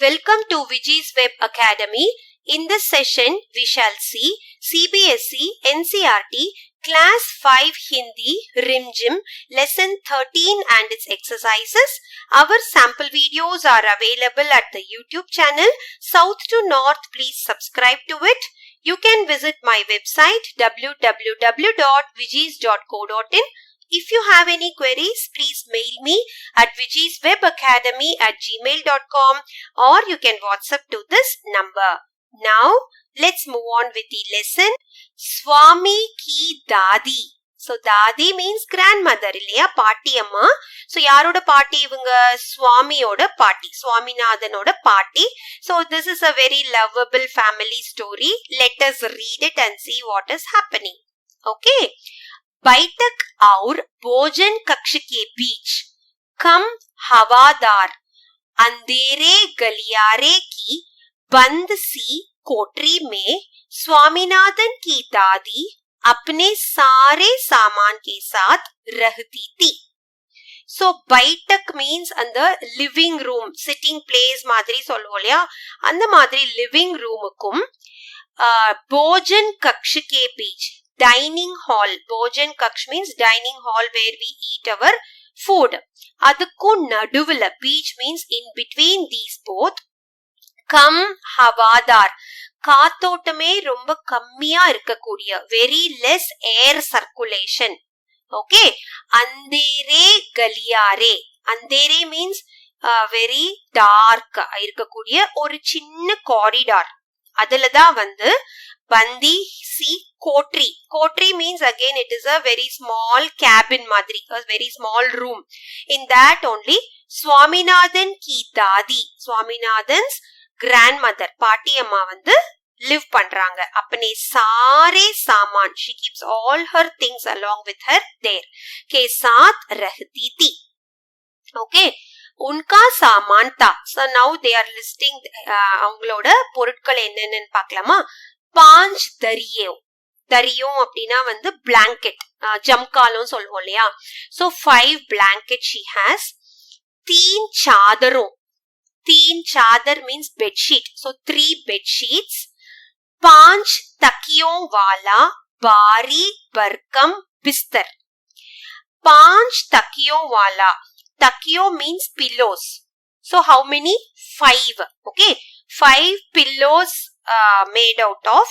Welcome to Viji's Web Academy. In this session, we shall see CBSE NCERT Class 5 Hindi Rimjim Lesson 13 and its exercises. Our sample videos are available at the YouTube channel. South to North, please subscribe to it. You can visit my website www.vijis.co.in. If you have any queries, please mail me at vijiswebacademy@gmail.com or you can WhatsApp to this number. Now, let's move on with the lesson. Swami ki Dadi. So, Dadi means grandmother, illaya? Paati amma. So, yaroda paati ivanga? Swami oda paati. Swaminathan oda paati. So, this is a very lovable family story. Let us read it and see what is happening. Okay. बैठक और भोजन कक्ष के बीच कम हवादार अंधेरे गलियारे की बंद सी कोठरी में स्वामीनाथन की दादी अपने सारे सामान के साथ रहती थी. So, बैठक means அந்த living room, sitting place மாதிரி சொல்லுவோம் இல்லையா, அந்த மாதிரி living roomக்கும் भोजन कक्ष के बीच dining hall, bhojan kaksh means dining hall where we eat our food. Adukku naduvula, beach means in between these both. Kam havadar, காத்தோட்டமே ரொம்ப கம்மியா இருக்கக்கூடிய, very less air circulation. Okay, andhere galiyare, andhere means very dark இருக்கக்கூடிய ஒரு சின்ன corridor. அதுலதான் வந்து Bandi si kotri. Kotri means again it is a very small cabin madri, a very small room. In that only Swaminathan ki dadi, Swaminathan's grandmother, Paati amma vandu live பண்றாங்க. अपने सारे सामान, she keeps all her things along with her there, के साथ रहती थी. Okay. उनका सामान था. So now they are listing அவங்களோட பொருட்கள் என்னென்னு பார்க்கலாமா. 5 दरियों, दरियों அப்படினா வந்து blanket, ஜம்காலும் சொல்லுவோம் இல்லையா. So 5 blanket she has. 3 चादरों, 3 चादर means bed sheet. So 3 bed sheets. 5 तकियों वाला भारी भरकम बिस्तर. 5 तकियों वाला, takiyo means pillows. So how many? 5. Okay, 5 pillows made out of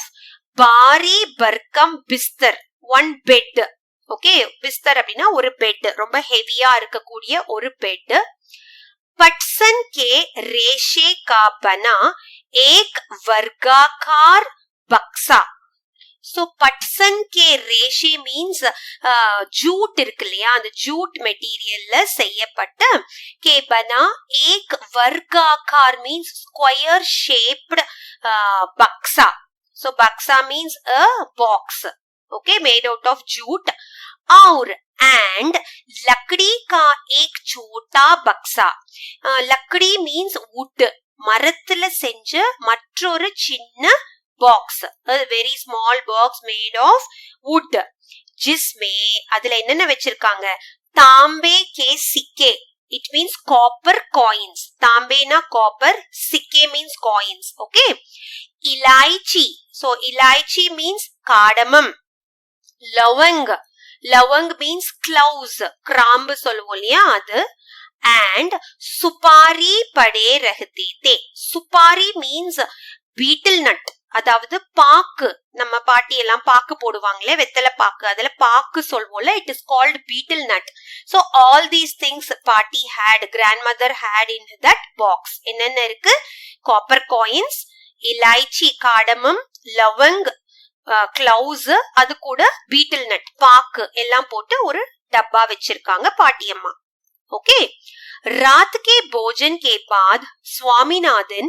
bari barkam bistar, one bed. Okay, bistar அப்படினா ஒரு bed, ரொம்ப ஹெவியா இருக்கக்கூடிய ஒரு bed. पटसन के रेशे का बना एक वर्गाकार बक्सा. So पटसन के रेशे means जूट இருக்கு இல்லையா, அந்த ஜூட் மெட்டீரியல்ல செய்யப்பட்ட के बना एक वर्गाकार means square shaped बक्सा. So बक्सा means a box, okay, made out of jute. और and लकड़ी का एक छोटा बक्सा. लकड़ी means wood, மரத்துல செஞ்ச மற்றொரு சின்ன box, a very small box made of wood. जिसमें அதுல என்னென்ன வச்சிருக்காங்க? तांबे के सिक्के, it means copper coins. तांबे ना copper, सिक्के means coins. Okay. इलायची, so इलायची means cardamom. लवंग, लवंग means cloves, கிராம்பு சொல்லுவோம் இல்லையா அது. And सुपारी पड़े रहते थे. सुपारी means betel nut, அதாவது பாக்கு. நம்ம பாட்டி எல்லாம் பாக்கு போடுவாங்களே, வெத்தலை பாக்கு, அதுல பாக்கு சொல்வோம்ல, it is called betel nut. So all these things பாட்டி had, grandmother had in that box. என்னென்ன இருக்கு? copper coins, இலாய்ச்சி, காடமம், லவங், cloves, அது கூட betel nut, பாக்கு எல்லாம் போட்டு ஒரு டப்பா வச்சிருக்காங்க பாட்டி அம்மா. ओके. रात के भोजन के बाद स्वामीनाथन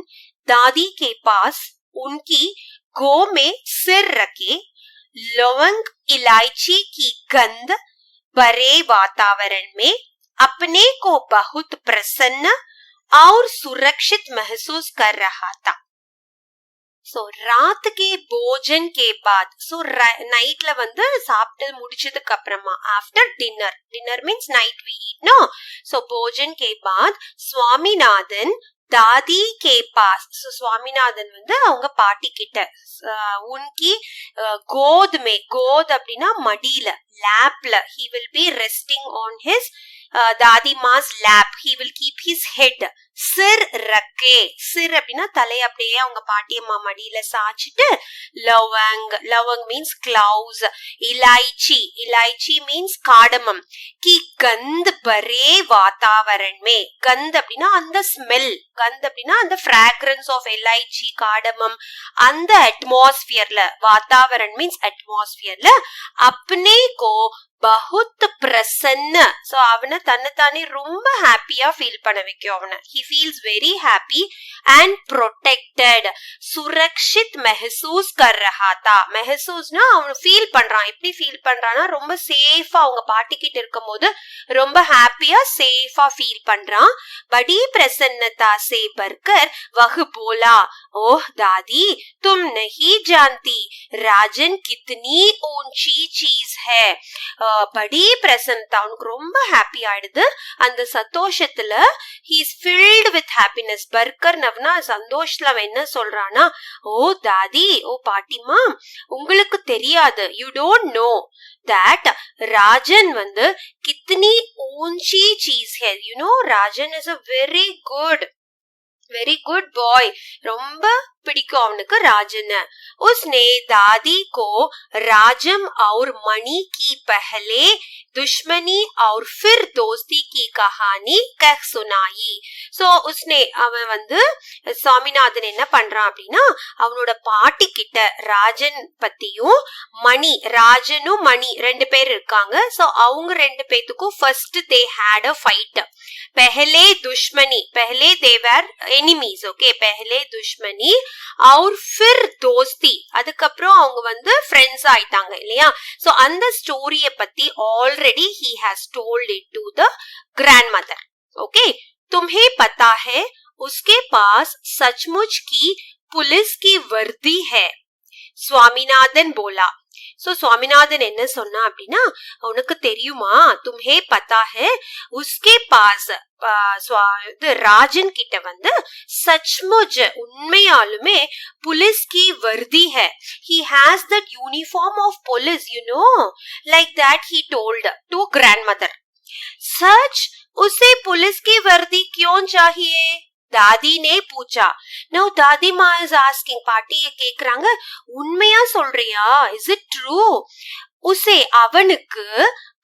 दादी के पास उनकी गो में सिर रखे लवंग इलायची की गंध भरे वातावरण में अपने को बहुत प्रसन्न और सुरक्षित महसूस कर रहा था. So रात के भोजन के बाद, so nightல வந்து சாப்பிட்டு முடிச்சதுக்கு அப்புறமா, after dinner, dinner means night we eat, no? So भोजन के बाद स्वामीनाथन தாதி கே பாஸ். சுவாமிநாதன் வந்து அவங்க பாட்டி கிட்ட உன்கி கோத் மே, கோத் அப்படின்னா மடியில, லேப்ல, he will be resting on his தாதிமா's lap. He will keep his head. சிர் ரக்கே, சிர் அப்படின்னா தலை அப்படியே அவங்க பாட்டியம்மா மடியில சாச்சிட்டு, லவங், லவங் மீன்ஸ் கிளவுஸ், இலாய்ச்சி, இலாய்ச்சி மீன்ஸ் காடமம், கி கந்த் பரே வாத்தாவரண் மே, கந்த் அப்படின்னா அந்த ஸ்மெல், கந்த் அப்படின்னா அந்த ஃப்ராக்ரன்ஸ் ஆஃப் இலாய்ச்சி காடமம், அந்த அட்மாஸ்பியர்ல, வாத்தாவரண் மீன்ஸ் அட்மாஸ்பியர்ல, அப்னே கோ பகுத் பிரசன்ன, சோ அவனை தன்னைத்தானே ரொம்ப ஹாப்பியா ஃபீல் பண்ண வைக்கும். அவனை he feels very happy and protected. Surakshit மெஹசூஸ் கர் ரஹா தா. மெஹசூஸ்னா அவன் ஃபீல் பண்றான். எப்படி ஃபீல் பண்றான்னா ரொம்ப சேஃபா அவங்க பாட்டி கிட்ட இருக்கும் போது ரொம்ப ஹாப்பியா சேஃபா ஃபீல் பண்றான். படி பிரசன்னதா சே பர்கர் வஹ் போலா, ஓஹ் தாதி तुम नहीं जानती राजन कितनी ऊंची चीज है. படி பிரசன்னதா, அவனுக்கு ரொம்ப ஹாப்பி ஆயிடுது. அந்த சந்தோஷத்துல he is filled with happiness. பர்கர் நவ்னா சந்தோஷத்துல அவன் என்ன சொல்றானா, ஓ தாதி, ஓ பாட்டிமா, உங்களுக்கு தெரியாது, you don't know that Rajan வந்து கித்தனி ஊஞ்சி சீஸ் है. you know Rajan is a very good boy. ரொம்ப பிடிக்கும் அவனுக்கு ராஜன். उसने दादी को राजम और मणि की पहले दुश्मनी और फिर दोस्ती की कहानी कह सुनाई. सो उसने, அவன் வந்து சுவாமிநாதன் என்ன பண்றான் அப்படின்னா, அவனோட பாட்டி கிட்ட ராஜன் பத்தியும் மணி, ராஜனும் மணி ரெண்டு பேர் இருக்காங்க. சோ அவங்க ரெண்டு பேத்துக்கும் first they had a fight. पहले दुश्मनी, पहले they were enemies, okay, पहले दुश्मनी और फिर दोस्ती, அதுக்கப்புறம் அவங்க வந்து ஃப்ரெண்ட்ஸ் ஆயிட்டாங்க இல்லையா. சோ அந்த ஸ்டோரிய பத்தி already he has told it to the grandmother. okay, तुम्हें पता है उसके पास सचमुच की पुलिस की वर्दी है. சுவாமிநாதன் போலா. சோ சுவாமிநாதன் என்ன சொன்னா அப்படின்னா, உனக்கு தெரியுமா, தும்ஹே பத்தா ஹே உஸ்கே பாஸ், ராஜன் கிட்ட வந்து சச்முச் உண்மையாலுமே police Ki worthy hey, he has that uniform of police, you know, like that he told to grandmother. सच उसे पुलिस की वर्दी क्यों चाहिए? दादी ने पूछा. Now दादी माँ is asking, பாட்டி கேக்குறாங்க, உண்மையா சொல்றியா, is it true? उसे அவனுக்கு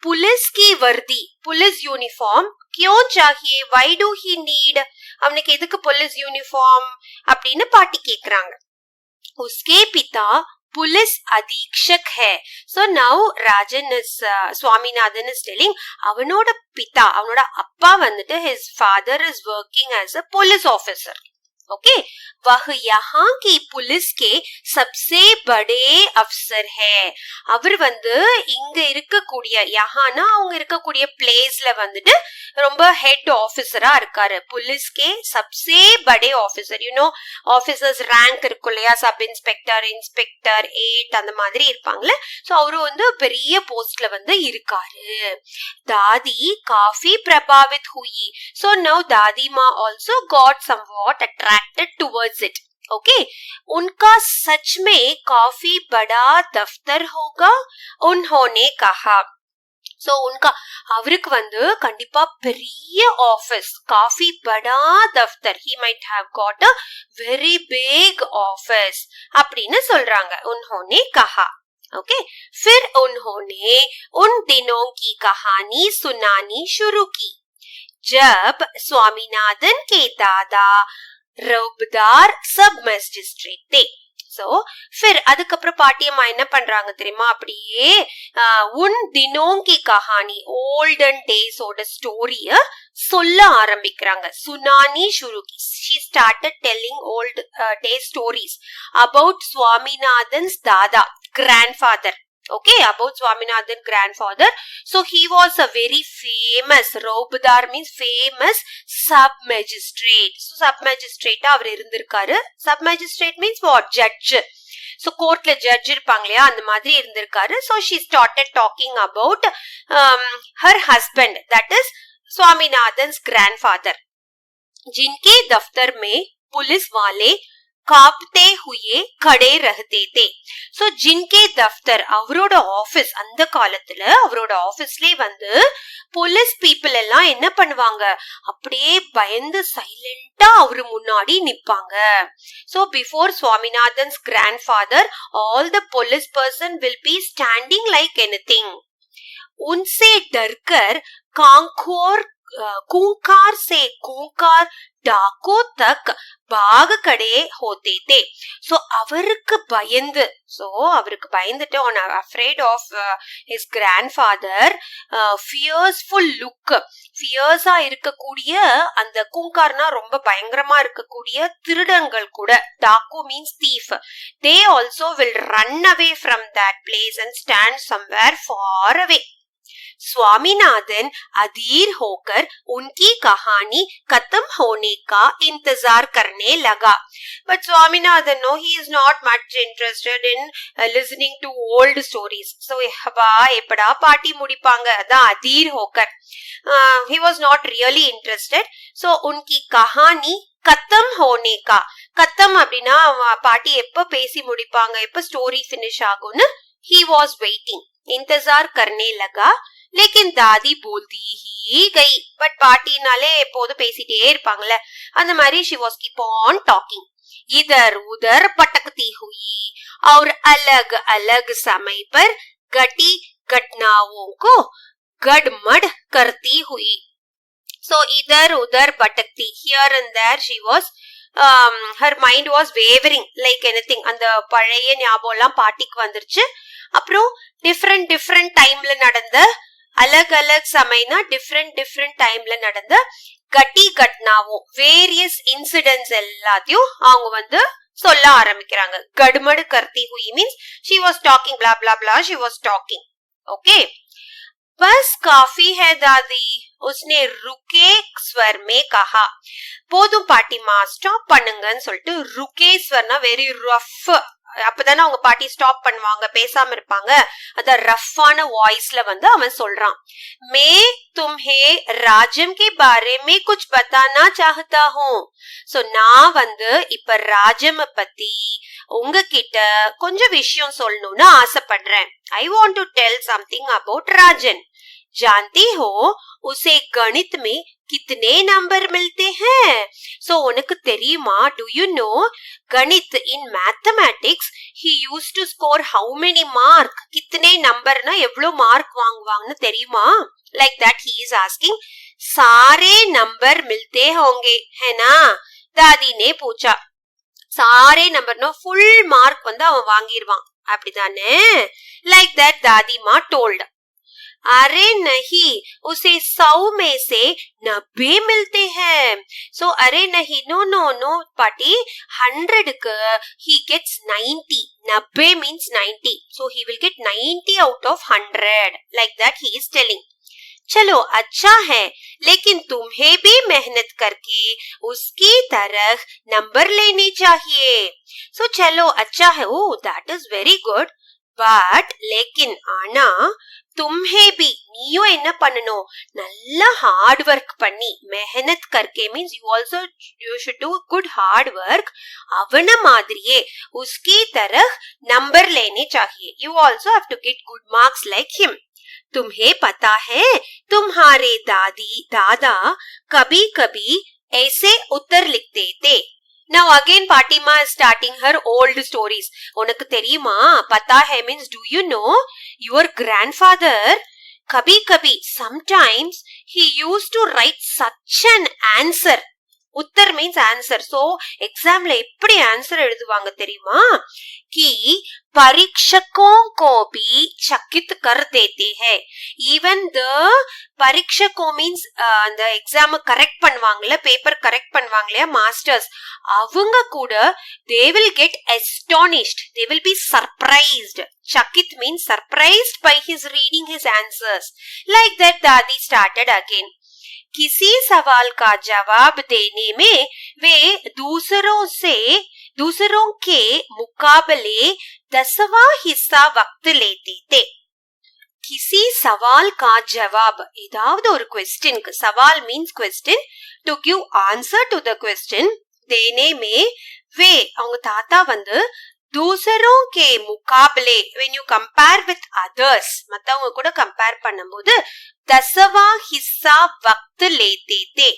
पुलिस की वर्दी, पुलिस यूनिफॉर्म क्यों चाहिए, why do he need, அவனுக்கு எதுக்கு पुलिस यूनिफॉर्म அப்படின்னு பாட்டி கேக்குறாங்க. उसके पिता पुलिस अधीक्षक है. So now Rajan is Swaminathan is telling, அவனோட பிதா, அவனோட அப்பா வந்துட்டு his father is working as a police officer. okay, वह यहाँ की पुलिस के सबसे बड़े अफसर है. அவர் வந்து இங்க இருக்கக்கூடிய, யஹானா அவங்க இருக்கக்கூடிய பிளேஸ்ல வந்துட்டு ரொம்ப ஹெட் ஆபீசரா இருக்காரு. புலிஸ்கே சப்சே படே ஆபீசர், யூனோ ஆபீசர்ஸ் ரேங்க் இருக்கும் இல்லையா, சப் இன்ஸ்பெக்டர், இன்ஸ்பெக்டர், 8 அந்த மாதிரி இருப்பாங்களே. சோ அவரு வந்து பெரிய போஸ்ட்ல வந்து இருக்காரு. दादी काफी प्रभावित हुई. So now दादी माँ also got somewhat attracted towards it. okay, उनका सच में काफी बड़ा दफ्तर होगा, उन्होंने कहा. சோ உனக்கு அவருக்கு வந்து கண்டிப்பா பெரிய office, coffee Bada தஃப்தர், he might have got a very big office அப்படின்னு சொல்றாங்க. उन्होंने कहा. ओके, फिर उन्होंने उन दिनों की कहानी सुनानी शुरू की जब स्वामीनाथन के दादा रौबदार सब मजिस्ट्रेट थे. சோ फिर அதுக்கப்புறம் பாட்டியம்மா என்ன பண்றாங்க தெரியுமா, அப்படியே உன் தினோங்கி கஹானி, ஓல்டன் டேஸோட ஸ்டோரிய சொல்ல ஆரம்பிக்கிறாங்க. சுனானி ஷுருகி, she started telling old day stories about Swaminathan's dada, grandfather. okay, about Swaminathan grandfather. So he was a very famous, Raubdar means famous sub magistrate. So sub magistrate அவர் இருந்திருக்காரு. Sub magistrate means what? Judge. So courtல judge இருப்பாங்க இல்லையா, அந்த மாதிரி இருந்திருக்காரு. So she started talking about her husband, that is Swaminathan's grandfather. जिनके दफ्तर में police वाले காப்தே ஹுயே கடே ரஹதே தே. சோ ஜின்கே தஃப்தர் அவரோட ஆபீஸ், அந்த காலத்துல அவரோட ஆபீஸ்லயே வந்து போலீஸ் பீப்புள் எல்லாம் என்ன பண்ணுவாங்க, அப்படியே பயந்து சைலண்டா அவரு முன்னாடி நிப்பாங்க. So before Swaminathan's grandfather all the police person will be standing like anything. उनसे डरकर कांखोर खूंखार से खूंखार डाको तक भाग खड़े होते थे. So அவருக்கு பயந்துட்டு on afraid of his grandfather, fearful look, ஃபியர்ஸா இருக்கக்கூடிய அந்த கூங்கார்னா ரொம்ப பயங்கரமா இருக்கக்கூடிய திருடங்கள் கூட, டாக்கு means thief, they also will run away from that place and stand somewhere far away. Swaminathan अधीर होकर उनकी कहानी खत्म होने का इंतजार करने लगा. But Swaminathan, no, he is not much interested in listening to old stories. So எப்படா பாட்டி முடிப்பாங்க, அதான் अधीर होकर. He was not really interested. So उनकी कहानी खत्म होने का, खत्म அப்படின்னா பாட்டி எப்ப பேசி முடிப்பாங்க, எப்ப ஸ்டோரி பினிஷ் ஆகும்னு he was waiting. इंतजार करने लगा. लेकिन दादी बोलती ही गई. बट பாட்டினாலே எப்போதும் பேசிட்டே இருப்பாங்கல்ல, அந்த மாதிரி she was keep on talking. इधर उधर भटकती हुई और अलग अलग समय पर घटी घटनाओं को गड़मड़ करती हुई. So इधर उधर भटकती, here and there she was, her mind was wavering like anything. அந்த பழைய ஞாபகம் எல்லாம் பாட்டிக்கு வந்துருச்சு. அப்புறம் டிஃப்ரெண்ட் டைம்ல நடந்த, अलग अलग समयना डिफरेंट टाइमல நடந்த கட்டி கட்னாவும் வேரியஸ் இன்சிடென்ட்ஸ் எல்லாத்தையும் அவங்க வந்து சொல்ல ஆரம்பிக்கிறாங்க. गड़मड़ करती हुई means she was talking blah blah blah, she was talking. okay, बस काफी है दादी, उसने रुके स्वर में कहा. போதும் பாட்டிமா, ஸ்டாப் பண்ணுங்கன்னு சொல்லிட்டு, रुके ஸ்வர்னா வெரி ரஃப், அப்பதானே அவங்க பாட்டி ஸ்டாப் பண்ணுவாங்க, பேசாம இருப்பாங்க, அத ரஃப்பான வாய்ஸ்ல வந்து அவன் சொல்றான். மே தும்ஹே ராஜம் கே பாரே மே குச் பத்தானா சாஹதா ஹூம். சோ நான் வந்து இப்ப ராஜம் பத்தி உங்ககிட்ட கொஞ்சம் விஷயம் சொல்லணும்னு ஆசைப்படுறேன். I want to tell something about Rajan. जानती हो उसे गणित में कितने नंबर मिलते हैं? So उनक தெரியுமா, do you know, गणित in mathematics he used to score how many mark? कितने नंबर ना எவ்வளவு மார்க் வாங்குவாங்கன்னு தெரியுமா? Like that he is asking. सारे नंबर मिलते होंगे है ना? दादी ने पूछा. सारे नंबर नो फुल मार्क வந்து அவன் வாங்கிடுவான் அப்படிதானே? Like that दादी माँ told. अरे नहीं, उसे 100 में से 90 मिलते हैं. So अरे नहीं, no पाटी, 100 का he gets 90. 90 means 90. So he will get 90 out of 100. Like that he is telling. चलो अच्छा है, लेकिन तुम्हें भी मेहनत करके उसकी तरह नंबर लेने चाहिए. So चलो अच्छा है, oh that is very good. But लेकिन आना तुम्हें भी, நீயும் என்ன பண்ணணும், நல்லா ஹார்ட் ஒர்க் பண்ணி, மெஹனத் கர்க்கே means you should do good hard work. அவன மாதிரியே उसकी तरह नंबर लेने चाहिए. You also have to get good marks like him. तुम्हें पता है तुम्हारे दादा कभी कभी ऐसे उत्तर लिखते थे. Now again Patima is starting her old stories. உனக்கு தெரியுமா, पता है means do you know, your grandfather कभी कभी sometimes he used to write such an answer. Uttar means answer. So examல எப்படி ஆன்சர் எழுதுவாங்க தெரியுமா, कि परीक्षकों को भी चकित कर देते हैं. Even the परीक्षकों means அந்த எக்ஸாம் கரெக்ட் பண்ணுவாங்கல்ல, பேப்பர் கரெக்ட் பண்ணுவாங்கலையா மாஸ்டர்ஸ், அவங்க கூட they will get astonished, they will be surprised. Chakit means surprised by his reading his answers. Like that Dadi started again. किसी सवाल का जवाब देने में वे दूसरों के मुकाबले 10वां हिस्सा वक्त लेते थे. किसी सवाल का जवाब ஏதாவது ஒரு क्वेश्चनக்கு सवाल means question to give answer to the question देने में वे அவங்க தாத்தா வந்து दूसरों के मुकाबले when you compare with others மத்தவங்க கூட கம்பேர் பண்ணும்போது 10वां हिस्सा वक्त लेते थे.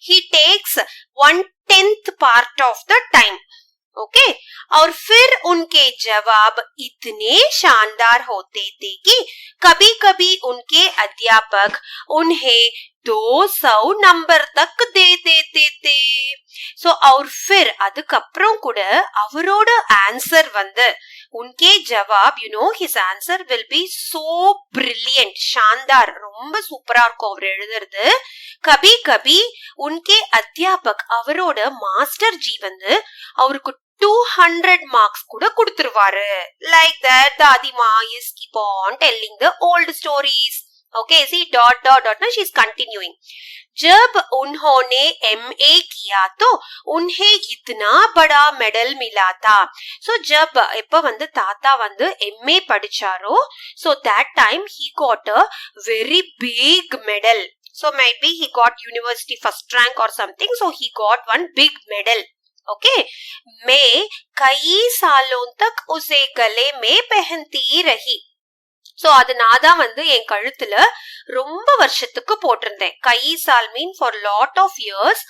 He takes 1/10 part of the time. Okay और फिर उनके जवाब इतने शानदार होते थे कि कभी कभी उनके अध्यापक उन्हें 200 नंबर तक दे देते थे. सो और फिर அதுக்கப்புறம் கூட அவரோட ஆன்சர் வந்து उनके जवाब you know his answer will be so brilliant शानदार ரொம்ப சூப்பரா இருக்கும் அவர் எழுதுறது. कभी कभी उनके अध्यापक அவரோட மாஸ்டர் ஜி வந்து அவருக்கு 200 மார்க்ஸ் கூட கொடுத்துருவாரு. லைக் தட் தாதிமா is keep on telling the old stories. Okay, see dot dot dot now she is continuing. जब उन्होंने MA किया तो उन्हें इतना बड़ा मेडल मिला था. So जब எப்ப வந்து தாத்தா வந்து MA படிச்சாரோ so that time he got a very big medal. So maybe he got university first rank or something. So he got one big medal. Okay मैं कई सालों तक उसे गले में पहनती रही. சோ அது நான் தான் வந்து என் கழுத்துல ரொம்ப வருஷத்துக்கு போட்டிருந்தேன். கை சால் mean for lot of years.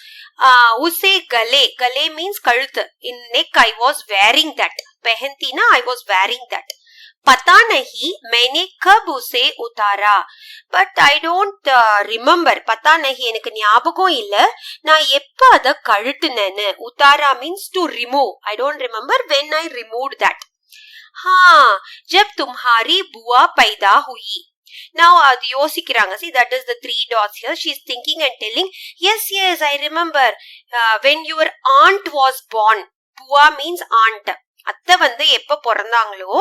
உசே கலே கலே மீன்ஸ் கழுத்து. In neck I was wearing that. பெஹந்தினா ஐ வாஸ் வேரிங் தட். पता नहीं मैंने कब उसे उतारा बट आई डोंट रिमेम्बर. पता नहीं எனக்கு ஞாபகம் இல்ல நான் எப்ப அத கழட்டுனேன்னு. उतारा means to remove. I don't remember when I removed that. हाँ जब तुम्हारी बुआ पैदा हुई. Now அது யோசிக்கிறாங்க. See that is the 3 dots here. She is thinking and telling yes I remember when your aunt was born. बुआ means aunt. அத்தை வந்து எப்ப பிறந்தாங்களோ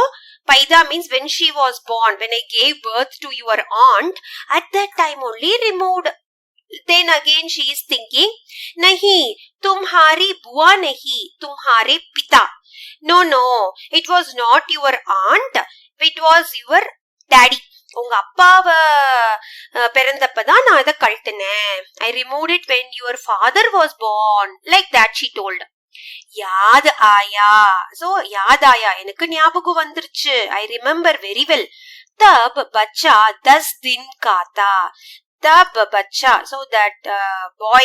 பைதா means when she was born, when I gave birth to your aunt, at that time only removed. Then again she is thinking nahi tumhari bua nahi tumhare pita. No it was not your aunt, it was your daddy. உங்க அப்பாவை பிறந்தப்பதான் நான் அதை கழட்டினேன். I removed it when your father was born. Like that she told. याद आया. सो याद आया எனக்கு ஞாபகம் வந்துருச்சு. I remember very well. तब बच्चा 10 दिन का था. तब बच्चा so that boy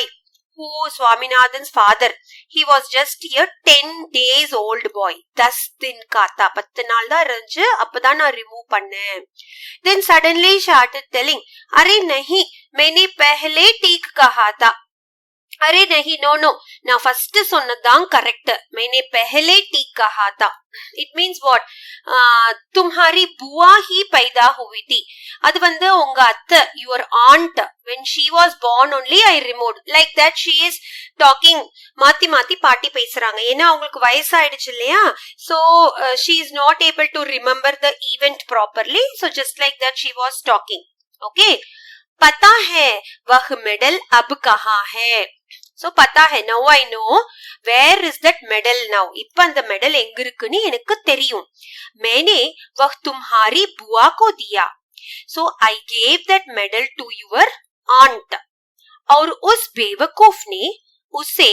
who Swaminathan's father, he was just a 10 days old boy. 10 दिन का था. 10 நாள் தான் இருந்துச்சு. அப்பதான் நான் ரிமூவ் பண்ணேன். Then suddenly started telling अरे नहीं मैंने पहले ठीक कहा था. अरे नहीं नो நான் ஃபர்ஸ்ட் சொன்னதான் கரெக்ட். मैंने पहले ठीक कहा था. It means what? तुम्हारी बुआ ही पैदा हुई थी. அது வந்து உங்க அத்தை your aunt when she was born only I removed. Like that she is talking. மாத்தி மாத்தி பாட்டி பேசுறாங்க. ஏன்னா அவங்களுக்கு வயசாயிடுச்சு இல்லையா. So she is not able to remember the event properly. So just like that she was talking. Okay. पता है वह मेडल अब कहाँ है. So पता है now I know where is that medal now. இப்ப அந்த மெடல் எங்க இருக்குன்னு எனக்கு தெரியும். मैंने वह तुम्हारी बुआ को दिया. So I gave that medal to your aunt. और उस बेवकूफ ने उसे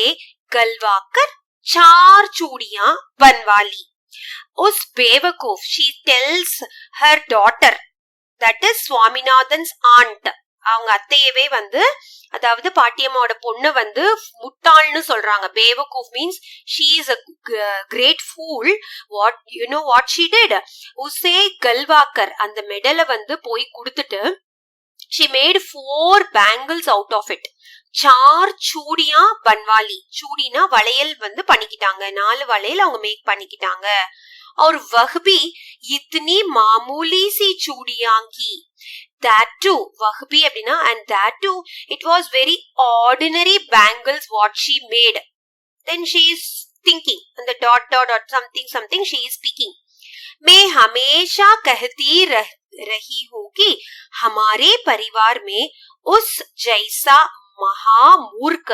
गलवाकर 4 चूड़ियां बनवा ली. उस बेवकूफ she tells her daughter, that is Swaminathan's aunt. அவங்க அத்தையவே வந்து அதாவது பாட்டியம்மாவோட பொண்ணு வந்து முட்டாள்னு சொல்றாங்க. பேவகூஃப் means she is a great fool. What you know what she did? உசே கல்வாக்கர் அந்த மெடலை வந்து போய் கொடுத்துட்டு she made 4 bangles out of it. 4 चूड़ियां बनवाली. चूड़ीना வளையல் வந்து பண்ணிக்கிட்டாங்க. 4 வளையல் அவங்க மேக் பண்ணிக்கிட்டாங்க. और वह भी इतनी मामूली सी चूड़ियां की. That too, वह भी அப்படின்னா and that too it was very ordinary bangles what she made. Then she is thinking and the dot dot dot something she is speaking. मैं हमेशा कहती रही हूँ कि हमारे परिवार में उस जैसा महामूर्ख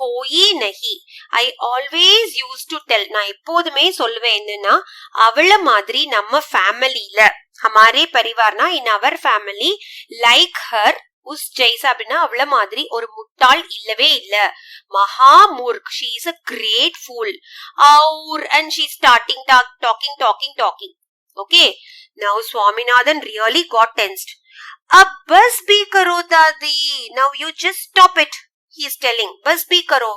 कोई नहीं. I always used to tell. நான் எப்போதுமே சொல்லுவேன் என்னன்னா அவள மாதிரி நம்ம ஃபேமிலியில हमारे परिवार ना in our family like her उस जैसा அப்படின்னா அவள மாதிரி ஒரு முட்டாள் இல்லவே இல்ல. महामूर्ख, she is a great fool. और and she starting talking. Okay, now Swaminathan really got tensed. अब बस भी करो दादी, now you just stop it, he is telling. बस भी करो,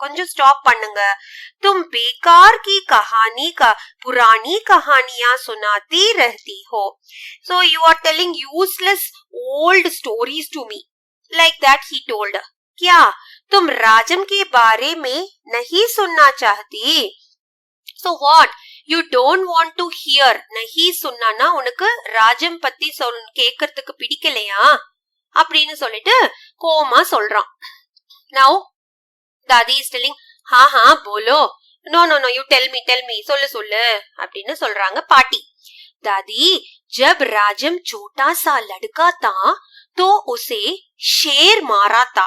கொஞ்சம் ஸ்டாப் பண்ணுங்க. तुम बेकार की कहानी का पुरानी कहानियां सुनाती रहती हो. So you are telling useless old stories to me. Like that he told. क्या तुम राजम के बारे में नहीं सुनना चाहती? So what? You don't want to hear. नहीं सुनना உனக்கு ராஜம் பத்தி கேட்கறதுக்கு பிடிக்கலையா அப்படின்னு சொல்லிட்டு கோமா சொல்றான். Now दादी is telling, हाँ बोलो. No, you tell me, சொல்லு அப்படின்னு சொல்றாங்க பாட்டி. दादी, जब राजम छोटा सा लड़का था तो उसे शेर मारा था.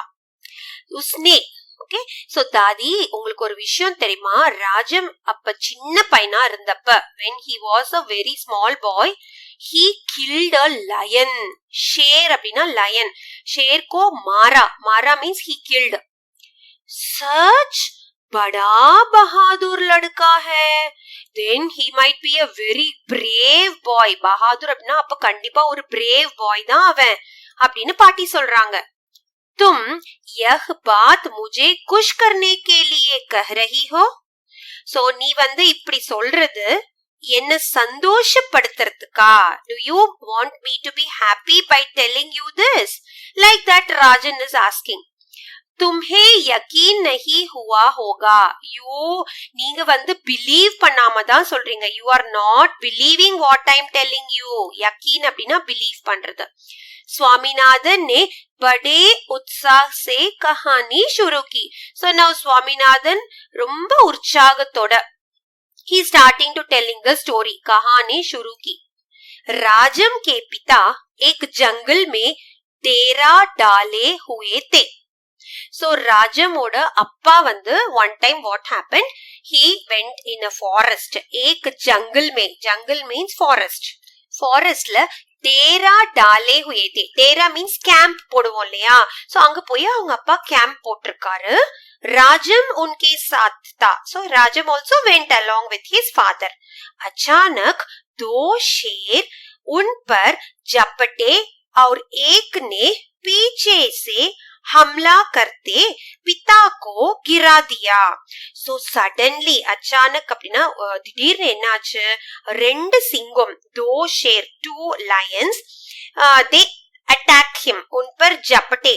उसने ஓகே. சோ தாதி, உங்களுக்கு ஒரு விஷயம் தெரியுமா? ராஜம் அப்ப சின்ன பையனா இருந்தப்ப, when he was a very small boy, he killed a lion. शेर அப்படின்னா lion. शेर को मारा means he killed. Such बड़ा बहादुर लड़का है. Then he might be a very brave boy. बहादुर அப்படின்னா அப்ப கண்டிப்பா ஒரு brave boy தான் அவன் அப்படின்னு பாட்டி சொல்றாங்க. तुम यह बात मुझे खुश करने के लिए कह रही हो? So நீ வந்து இப்படி சொல்றது என்ன சந்தோஷப்படுத்துறதுக்கா? Do you want me to be happy by telling you this? Like that Rajan is asking. तुम्हें यकीन नहीं हुआ होगा. நீங்க வந்து பிலீவ் பண்ணாம தான் சொல்றீங்க. You are not believing what I am telling you. यकीन அப்படின்னா பிலீவ் பண்றது. स्वामीनाथन ने बड़े उत्साह से कहानी शुरू की. So now स्वामीनाथन ரொம்ப உற்சாகத்தோட he starting to telling the story. कहानी शुरू की. राजम के पिता एक जंगल में डेरा डाले हुए थे. So ராஜமோட அப்பா வந்து one time what happened, he went in a forest. एक जंगल में, जंगल means forest. ஃபாரஸ்ட்ல டேரா டாலே हुए थे. டேரா மீன்ஸ் கேம்ப் போடுவோம் இல்லையா? சோ அங்க போய் அவங்க அப்பா கேம்ப் போட்டிருக்காரு. ராஜம் उनके साथ था. So Rajam also went along with his father. अचानक दो शेर उन पर झपटे और एक ने पीछे से हमला करते पिता को गिरा दिया. So suddenly, अचानक அப்படின்னா திடீர்னு என்னாச்சு? ரெண்டு சிங்கம், दो शेर, two lions, they attacked him. उन पर झपटे,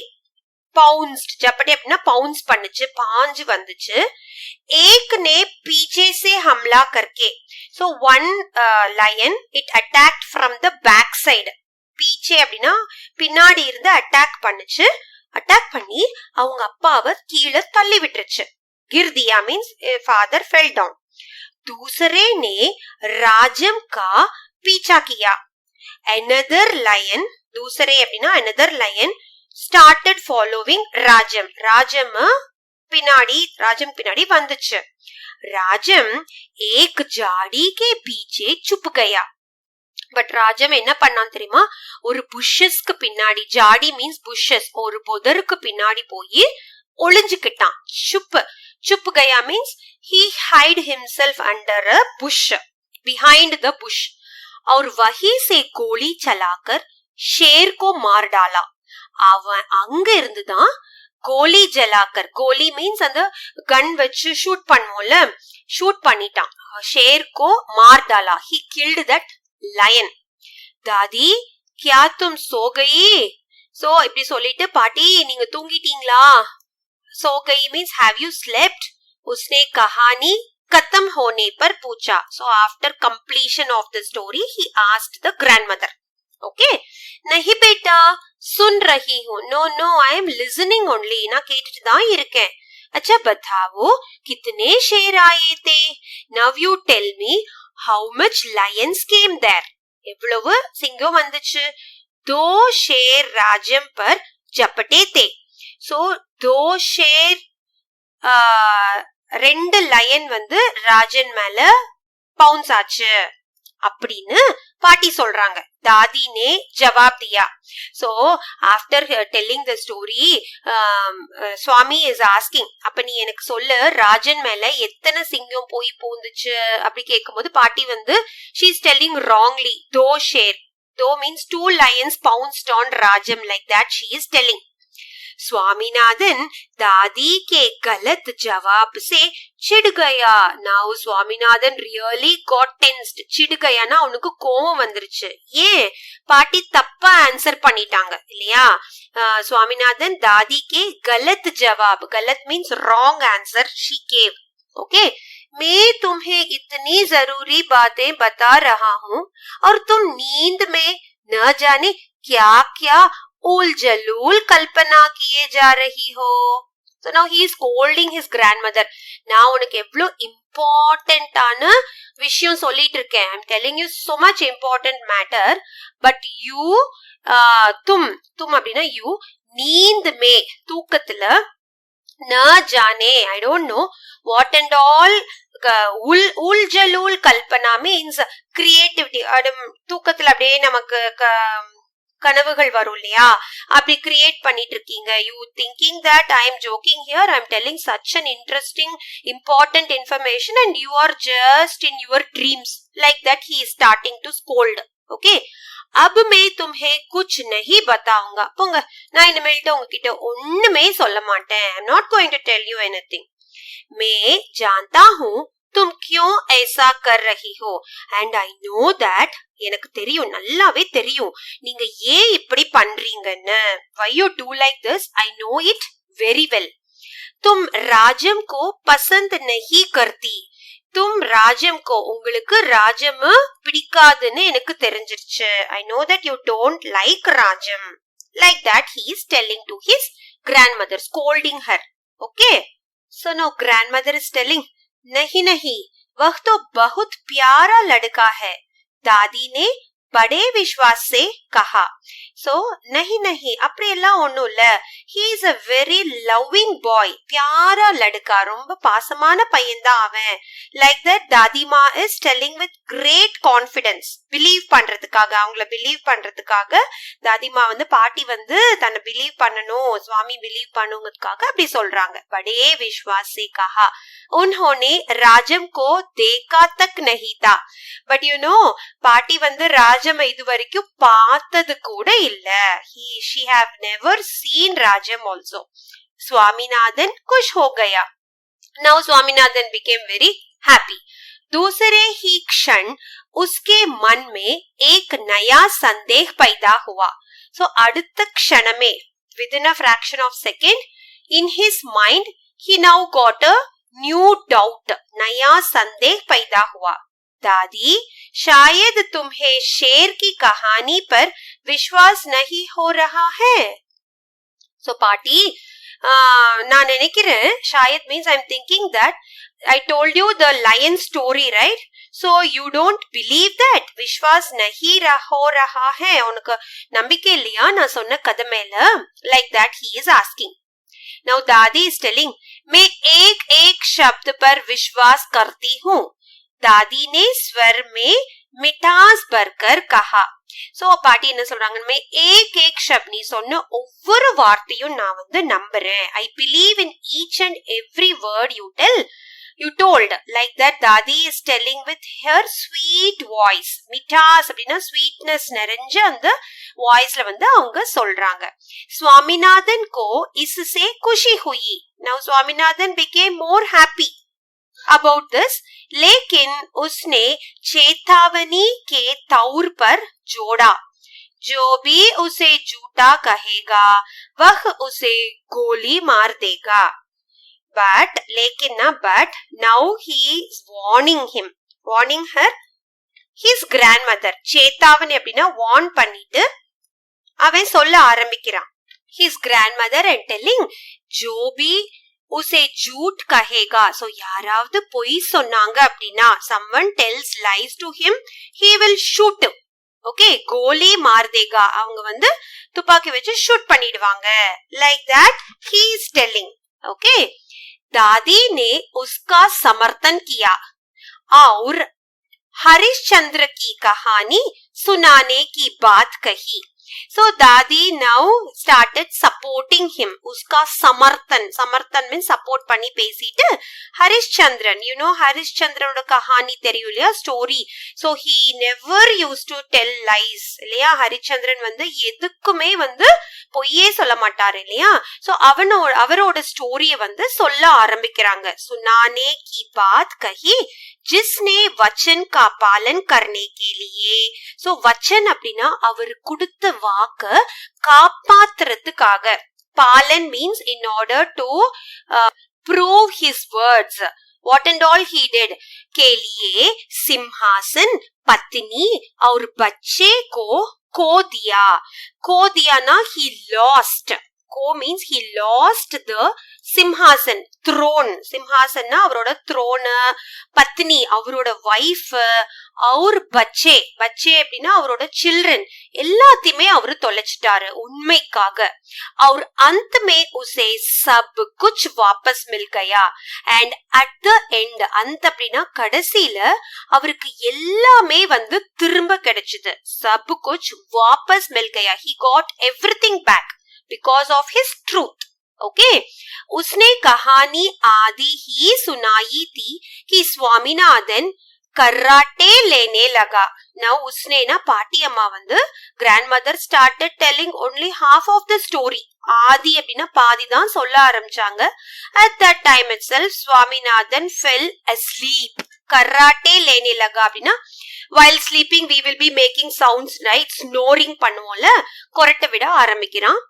pounced. झपटे அப்படின்னா pounce பண்ணுச்சு, பாஞ்சு வந்துச்சு. एक ने पीछे से हमला करके. So one lion, it attacked from the back side. பீச்சே அப்படின்னா பின்னாடி இருந்து அட்டாக் பண்ணுச்சு. அட்டாக் பண்ணி அவங்க அப்பாவை கீழே தள்ளி விட்டுருச்சு. गिरदिया मीन्स फादर फेल डाउन. दूसरे ने राजम का पीछा किया. another lion, दूसरे அப்படின்னா another lion started following राजम. ராஜம் பின்னாடி வந்துச்சு. राजम एक झाड़ी के पीछे छुप गया. பட் ராஜம் என்ன பண்ணான் தெரியுமா? ஒரு புஷஸ்க்கு பின்னாடி, ஜாடி மீன்ஸ் புஷஸ், ஒரு புதருக்கு பின்னாடி போய் ஒளிஞ்சுக்கிட்டான். चुप गया means he hide himself under a bush, behind the bush. और वहीं से गोली चलाकर शेर को मार डाला. அவன் அங்க இருந்துதான் கோலி ஜலாக்கர், கோலி மீன்ஸ் அந்த கன் வச்சு ஷூட் பண்ணுவோம்ல, ஷூட் பண்ணிட்டான். ஷேர் கோ மார் டாலா, he killed that lion. दादी क्या तुम सो गई? सो இப்படி சொல்லிட்டு, பாட்டி நீங்க தூங்கிட்டீங்களா? सो गई means have you slept? उसने कहानी खत्म होने पर पूछा. So after completion of the story he asked the grandmother. Okay, नहीं बेटा सुन रही हूँ. No I am listening only. நான் கேட்டுட்டு தான் இருக்கேன். अच्छा बताओ कितने शेर आए थे? Now you tell me how much lions came there. எவ்வளவு சிங்கம் வந்துச்சு? दो शेर राजम पर झपटे थे. So दो शेर, ரெண்டு லயன் வந்து ராஜன் மேல பவுன்ஸ் ஆச்சு. அப்படின்னு பாட்டி சொல்றாங்க. दादी ने जवाब दिया. So after telling the story, Swami is asking, அப்ப நீ எனக்கு சொல்லு, ராஜன் மேல எத்தனை சிங்கம் போய் பூந்துச்சு அப்படி கேட்கும்போது பாட்டி வந்து she is telling wrongly. Though means 2 lions pounced on Rajam, like that she is telling. Swaminathan दादी के गलत जवाब से चिढ़ गया. Now Swaminathan really got tensed. चिढ़ गयाना उनको கோபம் வந்துருச்சு. ஏன்? பாட்டி தப்பா ஆன்சர் பண்ணிட்டாங்க இல்லையா? स्वामीनाथन दादी के गलत जवाब, गलत means wrong answer she gave. Okay, मैं तुम्हें इतनी जरूरी बातें बता रहा हूँ और तुम नींद में न जाने क्या क्या उल-जलूल कल्पना किए जा रही हो. So now he is scolding his grandmother. நான் உனக்கு எவ்வளவு இம்பார்ட்டன்டான விஷயம் சொல்லிட்டு இருக்கேன். I'm telling you so much important matter, but you तुम அப்படின்னா you, नींद में தூக்கத்துல, न जाने I don't know what and all, உல்-ஜலூல் Kalpana means creativity. தூக்கத்துல அப்படியே நமக்கு கனவுகள் வரும் இல்லையா, அப்படி கிரியேட் பண்ணிட்டு இருக்கீங்க. You thinking that I am joking here, I am telling such an interesting important information and you are just in your dreams, like that he is starting to scold. Okay, अब मैं तुम्हें कुछ नहीं बताऊंगा. போங்க, நான் இனிமேல்ட்டு உங்ககிட்ட ஒண்ணுமே சொல்ல மாட்டேன். I am not going to tell you anything. मैं जानता हूँ तुम क्यों ऐसा कर रही हो and I know that, எனக்கு தெரியும், நல்லாவே தெரியும் நீங்க ஏன் இப்படி பண்றீங்கன்னு. why you do like this, I know it very well. तुम राजम को पसंद नहीं करती. तुम राजम को, உங்களுக்கு ராஜம் பிடிக்காதுன்னு எனக்கு தெரிஞ்சிருச்சு. I know that you don't like Rajam. Like that he is telling to his grandmother, scolding her. Okay, so now grandmother is telling, नहीं नहीं, वह तो बहुत प्यारा लड़का है. दादी ने बड़े विश्वास से कहा. So नहीं नहीं, அப்படி எல்லாம் ஒண்ணும் இல்ல. He is a very loving boy. प्यारा लड़का, ரொம்ப பாசமான பையன்தான் அவன். Like that दादीमा is telling with great confidence. Believe பண்றதுக்காக, அவங்கள பிலீவ் பண்றதுக்காக தாதிமா வந்து பாட்டி வந்து தன்னை பிலீவ் பண்ணணும், சுவாமி பிலீவ் பண்ணுங்கிறதுக்காக அப்படி சொல்றாங்க. बड़े विश्वास से कहा. उन्होंने राजम को देखा तक नहीं था. But you know, பாட்டி வந்து ராஜம் இது வரைக்கும் பார்த்தது கூட இல்ல. She have never seen Rajam also. Swaminathan खुश हो गया. Now Swaminathan became very happy. दूसरे ही क्षण उसके मन में एक नया संदेह पैदा हुआ. So அடுத்த क्षणமே, within a fraction of second, in his mind he now got a new doubt. नया संदेह पैदा हुआ. दादी, शायद तुम्हें शेर की कहानी पर विश्वास नहीं हो रहा है. So पाटी, நான் நினைக்கிறேன், शायद means I'm thinking that I told you the lion story, right? So you don't believe that. विश्वास नहीं हो रहा है, உனக்கு நம்பிக்கை இல்லையா நான் சொன்ன கதை மேல? Like that he is asking. Now दादी is telling, मैं एक एक शब्द पर विश्वास करती हूँ. दादी ने स्वर में मिठास भरकर कहा. சோ பாட்டி என்ன சொல்றாங்க, एक एक शब्द நீ சொன்ன ஒவ்வொரு வார்த்தையும் நான் வந்து நம்புறேன். I believe in each and every word you told. Like that दादी is telling with her sweet voice. மிட்டாஸ் அப்படின்னா ஸ்வீட்னஸ் நிறைஞ்ச அந்த வாய்ஸ்ல வந்து அவங்க சொல்றாங்க. स्वामीनाथन को इससे खुशी हुई. Now Swaminathan became more happy about this, लेकिन उसने चेतावनी के तौर पर जोड़ा, जो भी उसे झूठा कहेगा वह उसे गोली मार देगा. But now he is warning her, his grandmother. चेतावनी அப்படின்னா warn பண்ணிட்டு அவன் சொல்ல ஆரம்பிக்கிறான். His grandmother and telling, जो भी उसे झूठ कहेगा. So யாராவது பொய் சொன்னாங்க அப்படின்னா, someone tells lies to him, he will shoot. Okay, கோலி மார் தேகா, அவங்க வந்து துப்பாக்கி வச்சு ஷூட் பண்ணிடுவாங்க. Like that he is telling. Okay, दादी ने उसका समर्थन किया और हरिश्चंद्र की कहानी सुनाने की बात कही. So Dadi now started supporting him. उसका समर्थन means support பண்ணி பேசிட்டு ஹரிஷ்சந்திரன், you know ஹரிஷ்சந்திரனோட கஹானி தெரியும் இல்லையா, story. So he never used to tell lies இல்லையா. ஹரிஷ்சந்திரன் வந்து எதுக்குமே வந்து பொய்யே சொல்ல மாட்டாரு இல்லையா. So அவரோட ஸ்டோரிய வந்து சொல்ல ஆரம்பிக்கிறாங்க. सुनाने की बात कही जिसने वचन का पालन करने के लिए. So வச்சன் அப்படின்னா அவர் கொடுத்த வாக்க காப்பாத்துறதுக்காக. Balan means in order to prove his words. What and all he did. के लिए सिंहासन पत्नी और बच्चे को दिया ना he lost. को means he lost the சிம்ஹாசன், throne. சிம்ஹாசன்னா அவரோட throne, பத்னி அவரோட wife, और बच्चे அப்படின்னா அவரோட children எல்லாத்தையுமே அவரு தொலைச்சிட்டாரு உண்மைக்காக. और अंत में उसे सब कुछ वापस मिल गया. and at the end, अंत அப்படின்னா கடைசியில அவருக்கு எல்லாமே வந்து திரும்ப கிடைச்சது. सब कुछ वापस मिल गया. he got everything back because of his truth. Okay उसने कहानी आदि ही सुनाई थी कि स्वामीनाथन कराटे लेने लगा. now उसने ना பாட்டி அம்மா வந்து grandmother started telling only half of the story. ஆதி அப்படின்னா பாதி தான் சொல்ல ஆரம்பிச்சாங்க. at that time itself Swaminathan fell asleep. Karate लेने लगा அப்படின்னா while sleeping we will be making sounds, right? snoring பண்ணுவோம்ல, கொரட்டை விட ஆரம்பிக்கிறான்.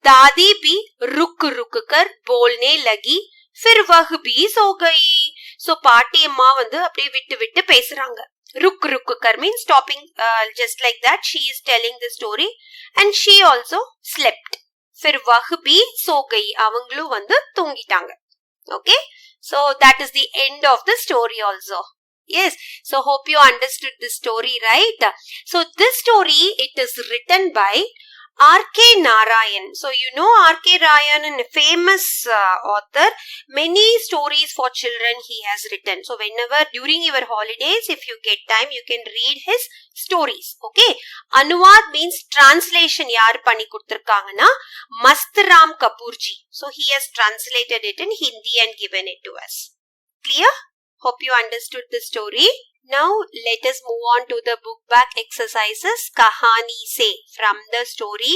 दादी भी रुक रुक कर बोलने लगी, फिर वह भी सो गई. सो பாட்டி அம்மா வந்து அப்படியே விட்டு விட்டு பேசுறாங்க. रुक रुक कर means stopping, just like that she is telling the story and she also slept. फिर वह भी सो गई, அவங்களும் வந்து தூங்கிட்டாங்க. Okay, so that is the end of the story also. Yes, so hope you understood the story, right? So this story, it is written by R.K. Narayan. So you know R.K. Narayan, a famous author. Many stories for children he has written. So whenever during your holidays, if you get time, you can read his stories. Okay. Anuvad means translation. Yaar pani kuduthirukanga? Mastram Kapoorji. So he has translated it in Hindi and given it to us. Clear? Hope you understood the story. Now let us move on to the book back exercises. Kahani se, from the story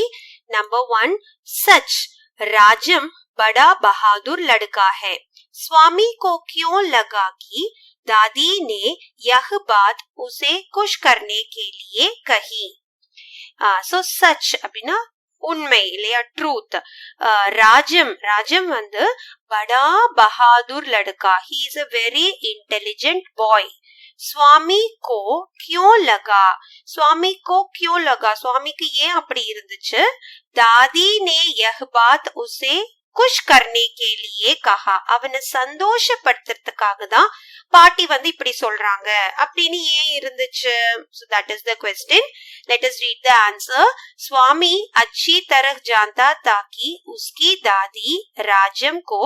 number 1. सच राजम बड़ा बहादुर लड़का है. स्वामी को क्यों लगा कि दादी ने यह बात उसे खुश करने के लिए कही. So सच அப்படின்னா உண்மை இல்லையா, ட்ரூத். ராஜம் வந்து படா Bahadur லடுக்கா, he is a very intelligent boy. स्वामी को क्यों लगा, स्वामी को क्यों लगा, स्वामीக்கு ஏன் அப்படி இருந்துச்சு. दादी ने यह बात उसे खुश करने के लिए कहा, அவனை சந்தோஷப்படுத்துறதுக்காக தான் பாட்டி வந்து இப்படி சொல்றாங்க அப்படின்னு ஏன் இருந்துச்சு. So that is the question. Let us read the answer. स्वामी अच्छी तरह जानता था कि उसकी दादी राजम को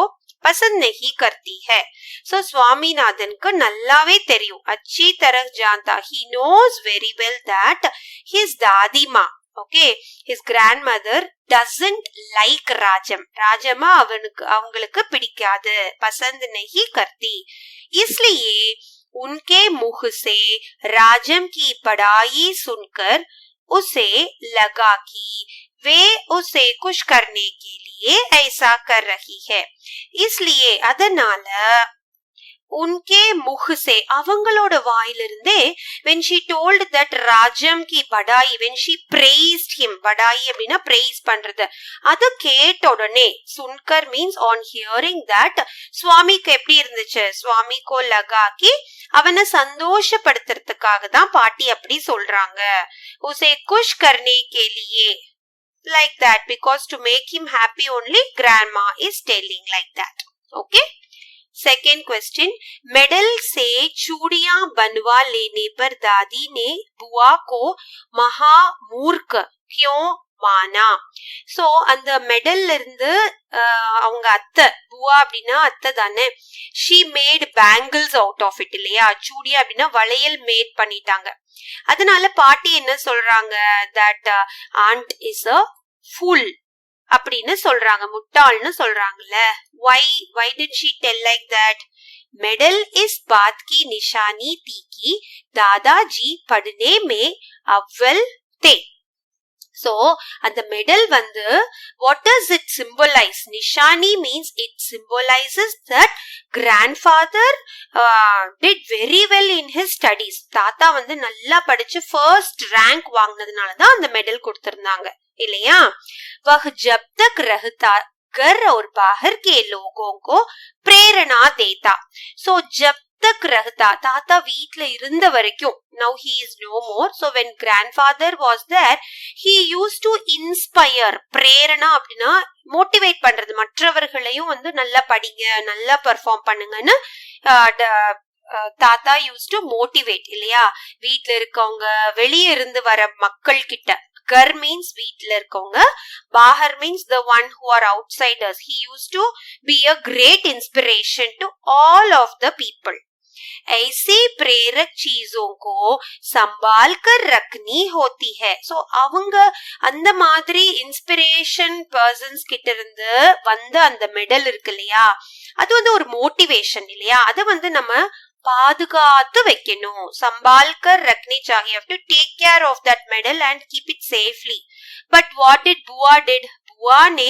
पसंद नहीं करती है. So स्वामीनाथन को नल्लावे தெரியும், अच्छी तरह जानता, he knows very well that his दादी माँ, okay, his grandmother doesn't like ராஜமா அவங்களுக்கு பிடிக்காது, पसंद नहीं करती. इसलिए उनके मुख से राजम की पढ़ाई सुनकर उसे लगा कि वे उसे खुश करने के लिए ऐसा कर रही है. इसलिए அதனால उनके मुख से அவங்களோட வாயிலிருந்தே when she told that Rajam की படாய், when she praised him, படாய் அப்படின்னா praise பண்றது, அது கேட்ட உடனே சுன்கர் means on hearing that, சுவாமிக்கு எப்படி இருந்துச்சு, சுவாமிக்கு லகா கி அவனை சந்தோஷப்படுத்துறதுக்காக தான் பாட்டி அப்படி சொல்றாங்க. உசே Kush கர்னே K Liye, like that, because to make him happy only grandma is telling like that. Okay. Second question. Medal से चूड़ियां बनवा लेने पर दादी ने बुआ को महामूर्ख क्यों மானா. சோ அந்த மெடல்ல இருந்து அவங்க அத்தை, புவா அப்படின்னா அத்தை தானே, she made bangles out of it இல்லையா, சூடியா அப்படின்னா வளையல் மேட் பண்ணிட்டாங்க. அதனால பாட்டி என்ன சொல்றாங்க, that and is a full அப்படின்னு சொல்றாங்க, முட்டாள்னு சொல்றாங்கல்ல. why did she tell like that? Medal इस बात की निशानी थी कि दादाजी पढ़ने में अव्वल थे. So and the medal வந்து what does it symbolize? Nishani means it symbolizes that grandfather did very well in his studies. தாத்தா வந்து நல்லா படிச்சு ஃபர்ஸ்ட் ரேங்க் வாங்கினதுனால தான் அந்த மெடல் கொடுத்திருந்தாங்க இல்லையா. वह जब तक रहता घर और बाहर के लोगों को प्रेरणा देता. So जब तक रहता, தாத்தா வீட்ல இருந்த வரைக்கும், now he is no more, so when grandfather was there he used to inspire. Prerana அப்படின்னா மோட்டிவேட் பண்றது, மற்றவர்களையும் வந்து நல்லா படிங்க, நல்லா பெர்ஃபார்ம் பண்ணுங்கன்னு தாத்தா யூஸ் டு மோட்டிவேட் இல்லையா. வீட்ல இருக்கவங்க, வெளியே இருந்து வர மக்கள் கிட்ட, घर means வீட்ல இருக்கவங்க, बाहर means the one who are outsiders. He used to be a great inspiration to all of the people. ऐसी प्रेरक चीजों को संभाल कर रखनी होती है. So அவங்க அந்த மாதிரி இன்ஸ்பிரேஷன் பர்சன்ஸ் கிட்ட இருந்து வந்த அந்த மெடல் இருக்கு இல்லையா, அது வந்து ஒரு மோட்டிவேஷன் இல்லையா, அதை வந்து நம்ம பாதுகாத்து வைக்கணும். சம்பால்கர் ரக்னி चाहिए, have to take care of that medal and keep it safely. But what did Bua did? Bua ने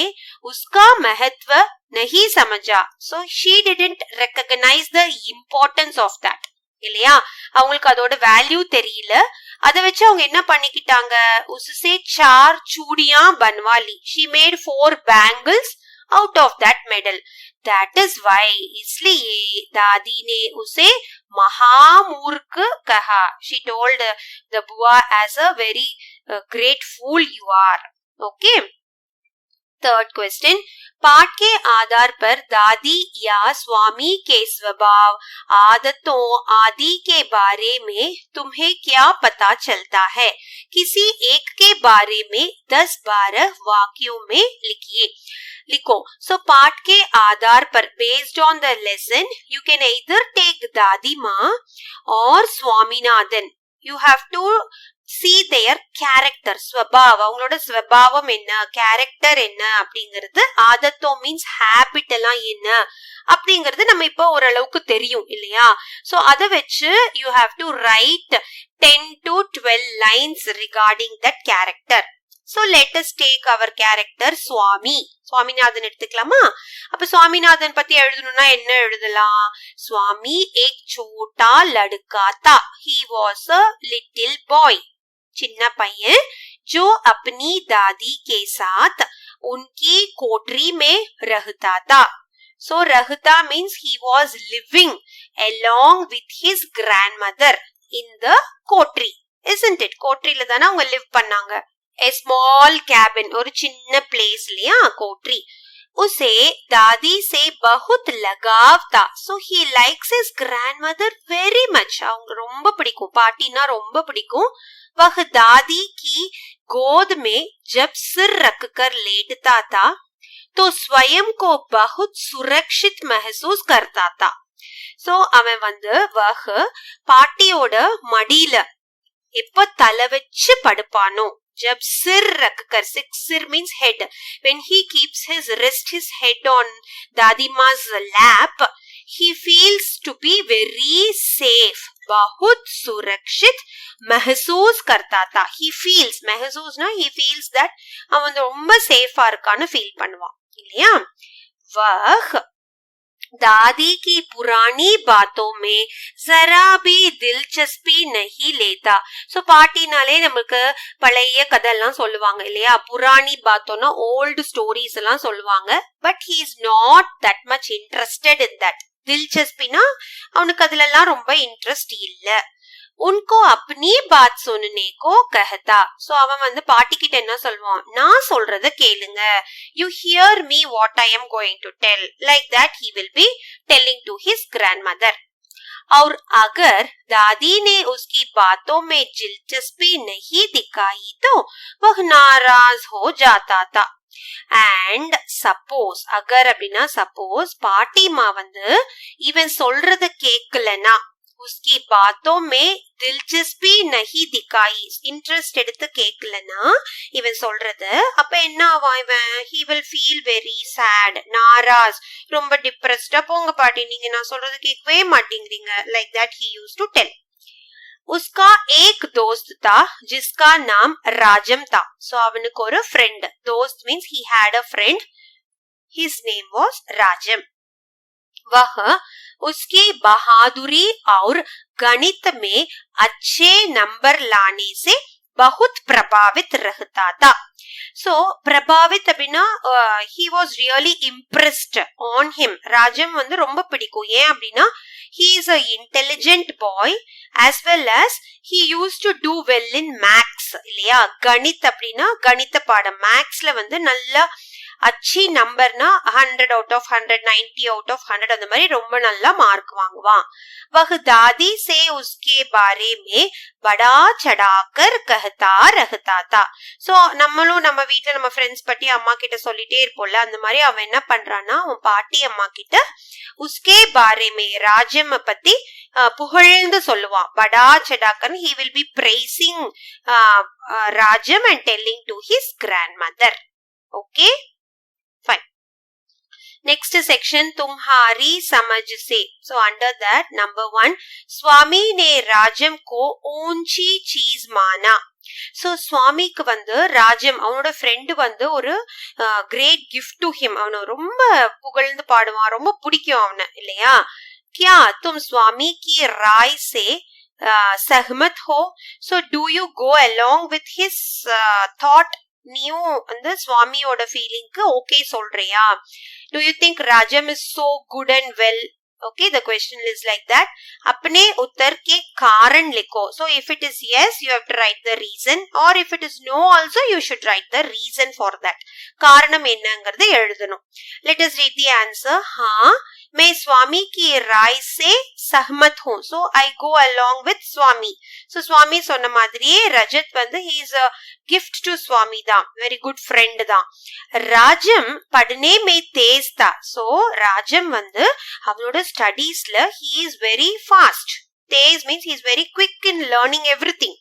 उसका महत्व नहीं समझा. So she didn't recognize the importance of that இல்லையா. அவங்களுக்கு அதோட வேல்யூ தெரியல. அதை வச்சு அவங்க என்ன பண்ணிக்கிட்டாங்க, उससे 4 चूड़ियां बनवा ली. She made 4 bangles out of that medal. That is why, इसलिए दादी ने उसे महामूर्ख कहा. She told the Bua as a very great fool you are. Okay. Third question. पाठ के आधार पर दादी या स्वामी के स्वभाव, आदतों आदि के बारे में तुम्हें क्या पता चलता है? किसी एक के बारे में 10-12 वाक्यों में लिखिए. लिखो. So पाठ के आधार पर, based on the lesson, you can either take दादी माँ or Swaminathan. You have to see their character, ஸ்வபாவம், அவங்களோட ஸ்வபாவம் என்ன, கேரக்டர் என்ன அப்படிங்கிறது. ஆதத்தோ மீன்ஸ் ஹேபிட் எல்லாம் என்ன அப்படிங்கிறது நம்ம இப்போ ஓரளவுக்கு தெரியும் இல்லையா. சோ அதை வச்சு you have to write 10 to 12 lines regarding that character. So let us take our character சுவாமி. சுவாமிநாதன் எடுத்துக்கலாமா? அப்ப சுவாமிநாதன் பத்தி எழுதணும்னா என்ன எழுதலாம்? சுவாமி एक छोटा लड़का था. He was a little boy. சின்ன பையன். जो अपनी दादी के साथ उनकी कोठरी में रहता था. So रहता means he was living along with his grandmother in the कोठरी, isn't it? कोठरीல தான அவங்க live பண்ணாங்க. A small cabin, ஒரு சின்ன place இல்லையா, कोठरी. उसे दादी से बहुत लगाव था. So he likes his grandmother very much. அவங்க ரொம்ப பிடிக்கும், பாட்டினா ரொம்ப பிடிக்கும். वह दादी की गोद में जब सिर रखकर लेटता था तो स्वयं को बहुत सुरक्षित महसूस करता था. So அவன் வந்து वह பாட்டியோட மடியில எப்ப தலை வச்சு படுப்பானோ, जब सिर रखकर, सिर means head, when he keeps his head on दादीमा's lap, he feels to be very safe. बहुत सुरक्षित महसूस करता था. he feels, महसूस ना, he feels that அவன் ரொம்ப சேஃபா இருக்கான்னு ஃபீல் பண்ணுவான் இல்லையா. वह दादी की पुरानी बातों में जरा भी दिलचस्पी नहीं लेता. सो பாட்டினாலே நமக்கு பழைய கதை எல்லாம் சொல்லுவாங்க இல்லையா. புராணி பாத்தோம்னா ஓல்டு ஸ்டோரிஸ் எல்லாம் சொல்லுவாங்க. But he is not that much interested in that. दिलचस्पीना அவனுக்கு அதுல எல்லாம் ரொம்ப இன்ட்ரெஸ்ட் இல்ல. उनको अपनी बात सुनने को कहता. सो அவன் வந்து பாட்டி கிட்ட என்ன சொல்வான், நான் சொல்றத கேளுங்க. You hear me what I am going to tell. Like that he will be telling to his grandmother. और अगर दादी ने उसकी बातों में दिलचस्पी नहीं दिखाई तो वह नाराज हो जाता था. And suppose अगर அப்படின்னா suppose பாட்டிமா வந்து இவன் சொல்றத கேட்கலனா उसकी बातों में दिलचस्पी नहीं दिखाई इंटरेस्ट எடுத்து கேட்கலனா இவன் சொல்றது அப்ப என்ன ஆவான் இவன் he will feel very sad நாராஸ் ரொம்ப டிப்ரெஸ்டா போங்க பாட்டி நீங்க நான் சொல்றது கேட்கவே மாட்டேங்கிறீங்க like that he used to tell. उसका एक दोस्त था जिसका नाम राजम था. So அவனுக்கு ஒரு friend. दोस्त means he had a friend. His name was राजम. वह उसकी बहादुरी और गणित में अच्छे नंबर लाने से बहुत प्रभावित रहता था. So प्रभावित அப்படின்னா he was really impressed on him. Rajam வந்து ரொம்ப பிடிக்கும். ஏன் அப்படின்னா he is a intelligent boy as well as he used to do well in maths இல்லையா. கணித் அப்படின்னா கணித பாடம். மேக்ஸ்ல வந்து நல்லா अच्छी நம்பர்னா 100 out of 100 90 out of 100 அந்த மாதிரி ரொம்ப நல்லா மார்க் வாங்குவான். वह दादी से उसके बारे में बड़ा चढ़ाकर कहता रहता था. சோ நம்மளும் நம்ம வீட்ல நம்ம ஃப்ரெண்ட்ஸ் பத்தி அம்மா கிட்ட சொல்லிட்டே இருப்போம்ல, அந்த மாதிரி அவன் என்ன பண்றான்னா அவன் பாட்டி அம்மா கிட்ட उसके बारे में ராஜம் பத்தி புகழ்ந்து சொல்லுவான். बड़ा चढ़ाकर he will be praising Rajam and telling to his grandmother. Okay, fine. Next section तुम्हारी समझ से. So under that number 1 स्वामी ने राजम को ऊंची चीज माना. So சுவாமிக்கு வந்து ராஜம் அவனோட ஃப்ரெண்டு வந்து ஒரு கிரேட் கிஃப்ட் டு ஹிம். அவனை ரொம்ப புகழ்ந்து பாடுவான், ரொம்ப பிடிக்கும் அவனை இல்லையா. क्या तुम स्वामी की राय से सहमत हो? So do you go along with his thought? நீயும் அந்த சுவாமியோட ஃபீலிங்க்கு ஓகே சொல்றியா? Do you think Rajam is so good and well? Okay, the question is like that. अपने उत्तर के कारण लिखो. So if it is yes, you have to write the reason, or if it is no also you should write the reason for that. காரணம் என்னங்கிறது எழுதணும். Let us read the answer. हाँ, मैं स्वामी की राय से सहमत हूँ. So I go along with Swami. So Swami சொன்ன மாதிரியே ரஜத் வந்து he is a gift to Swami தான், very good friend தான். ராஜம் पढ़ने में तेज था. So ராஜம் வந்து அவனோட ஸ்டடீஸ்ல he is very fast. Tej means he is very quick in learning everything.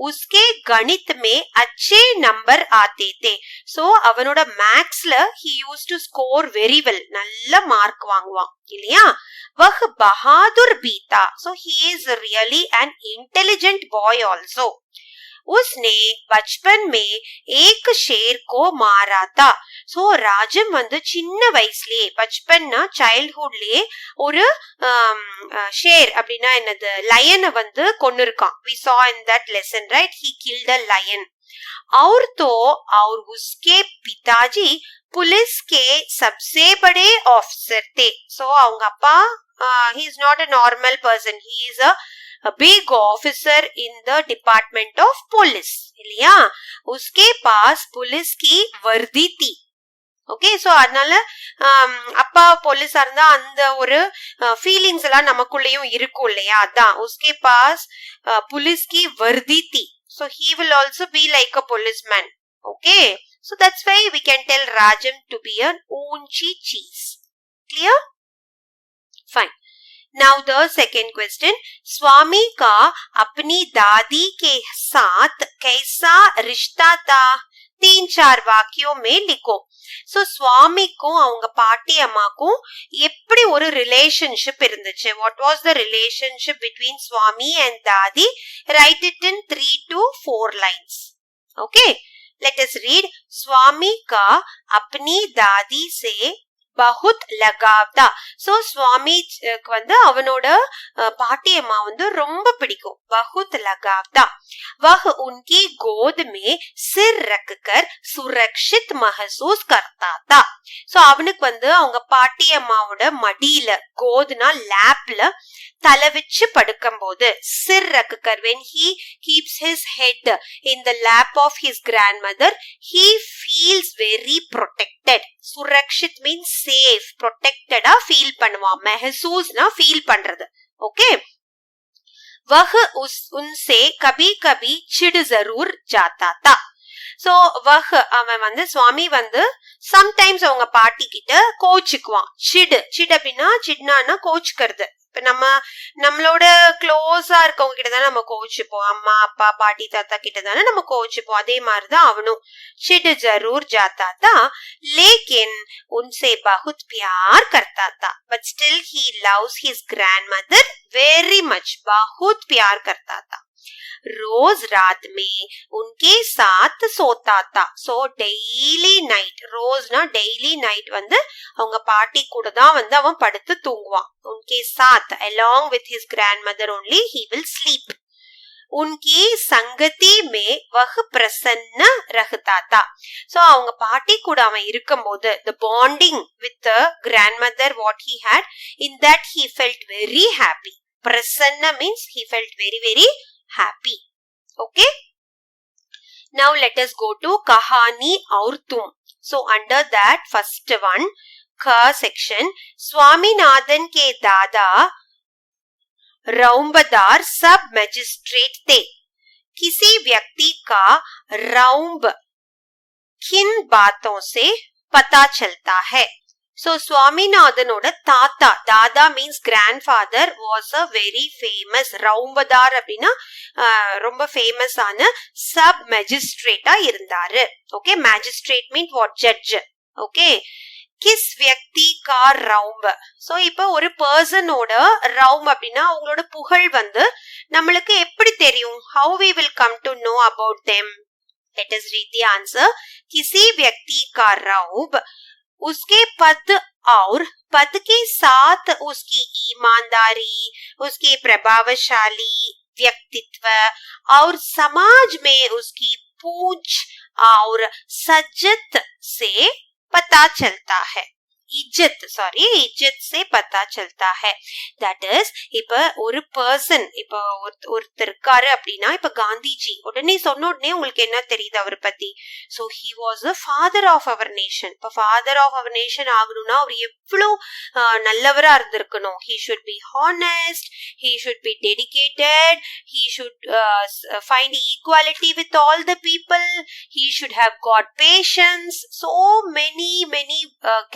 उसके गणित में अच्छे नंबर आते थे. So அவனோட மேக்ஸ்ல he used to score very well. நல்ல மார்க் வாங்குவான் இல்லையா. वह बहादुर भी था. So he is really an intelligent boy also. उसने बचपन में एक शेर को मारा था. सो ராஜம் வந்து சின்ன வயசுலயே பச்பன்னா சைல்ட்ஹுட்லயே ஒரு ஷேர் அப்படின்னா என்னது லயனை வந்து கொன்னு இருக்கான். we saw in that lesson, right? He killed a lion. और तो और उसके पिताजी पुलिस के सबसे बड़े ऑफिसर थे. सो அவங்க அப்பா he is not a normal person. He is a big officer in the department of police இல்லையா. उसके पास पुलिस की वर्दी थी. ஓகே, சோ அதனால அப்பா போலீஸா இருந்தா அந்த ஒரு ஃபீலிங்ஸ் எல்லாம் நமக்குள்ளேயும் இருக்கும் இல்லையா. அதான் उसके पास पुलिस की वर्दी थी. So he will also be like a policeman. Okay, so that's why we can tell Rajam to be an ऊंची चीज. Clear? Fine. Now the second question. स्वामी का अपनी दादी के साथ कैसा रिश्ता था? 3-4 वाक्यों में लिखो. So சுவாமிக்கும் அவங்க பாட்டி அம்மாக்கும் எப்படி ஒரு ரிலேஷன்ஷிப் இருந்துச்சு? What was the relationship between Swami and Dadi? Write it in 3 to 4 lines. Okay, let us read. Swami का अपनी दादी से बहुत लगाव था. So சுவாமிக்கு வந்து அவனோட பாட்டி அம்மா வந்து ரொம்ப பிடிக்கும். बहुत लगाव था. वह उनकी गोद में सिर रखकर सुरक्षित महसूस करता था. So அவனுக்கு வந்து அவங்க பாட்டி அம்மாவோட மடியில கோதுனா லேப்ல தலை வச்சு படுக்கும் போது சிர் ரக்குக்கர் when he keeps his head in the lap of his grandmother he feels very protected. சுரக்ஷித் means safe, protected-ஆ ஃபீல் பண்ணுவான். மெஹசூஸ்னா ஃபீல் பண்றது, ओके वह उनसे कभी कभी चिढ़ जरूर जाता था சோ அவன் வந்து சுவாமி வந்து சம்டைம்ஸ் அவங்க பாட்டி கிட்ட கோச்சுக்குவான் சிட் அப்படின்னா சிட்னா கோச்சுக்கிறது இப்ப நம்மளோட க்ளோஸா இருக்கவங்க கிட்டதானே நம்ம கோச்சுப்போம் அம்மா அப்பா பாட்டி தாத்தா கிட்டதானே நம்ம கோச்சுப்போம் அதே மாதிரிதான் அவனும் சிட் ஜரூர் ஜாத்தா தா लेकिन उनसे बहुत प्यार करता था but still he loves his grandmother very much बहुत प्यार करता था रोज रात में उनके साथ सोता था सो डेய்லி நைட் ரோஸ்னா டெய்லி நைட் வந்து அவங்க பாட்டி கூட தான் வந்து அவன் படுத்து தூங்குவான் उनके साथ along with his grandmother only he will sleep उनकी संगति में वह प्रसन्न रहता था so அவங்க பாட்டி கூட அவன் இருக்கும்போது the bonding with the grandmother what he had in that he felt very happy prasanna means he felt very very happy okay now let us go to kahani aur tum so under that first one ka section Swaminathan ke dada रौंबदार सब magistrate थे किसी व्यक्ति का रौंब किन बातों से पता चलता है so स्वामीनाथनோட தாத்தா தாதா means grandfather was a very famous ரௌம்பதார் அப்படின்னா ரொம்ப ஃபேமஸான சப் மேஜிஸ்ட்ரேட்டா இருந்தாரு okay magistrate mean what judge okay கிஸ் வியக்தி கா ரவும்ப சோ இப்ப ஒரு பர்சனோட ரவும் அப்படின்னா அவங்களோட புகழ் வந்து நம்மளுக்கு எப்படி தெரியும் how we will come to know about them let us read the answer किसी व्यक्ति का रौब उसके पद और पद के साथ उसकी ईमानदारी उसके प्रभावशाली व्यक्तित्व और समाज में उसकी पूंछ और सज्जत से पता चलता है इज्जत से पता चलता है that is இப்ப ஒரு பர்சன் இப்ப ஒருத்தர் இருக்காரு அப்படின்னா இப்ப காந்திஜி உடனே சொன்ன உடனே உங்களுக்கு என்ன தெரியுது அவரை பத்தி so he was a father of our nation இப்ப father of our nation ஆகணும்னா அவர் எவ்வளவு நல்லவரா இருந்திருக்கணும் he should be honest he should be dedicated he should find equality with all the people he should have got patience so many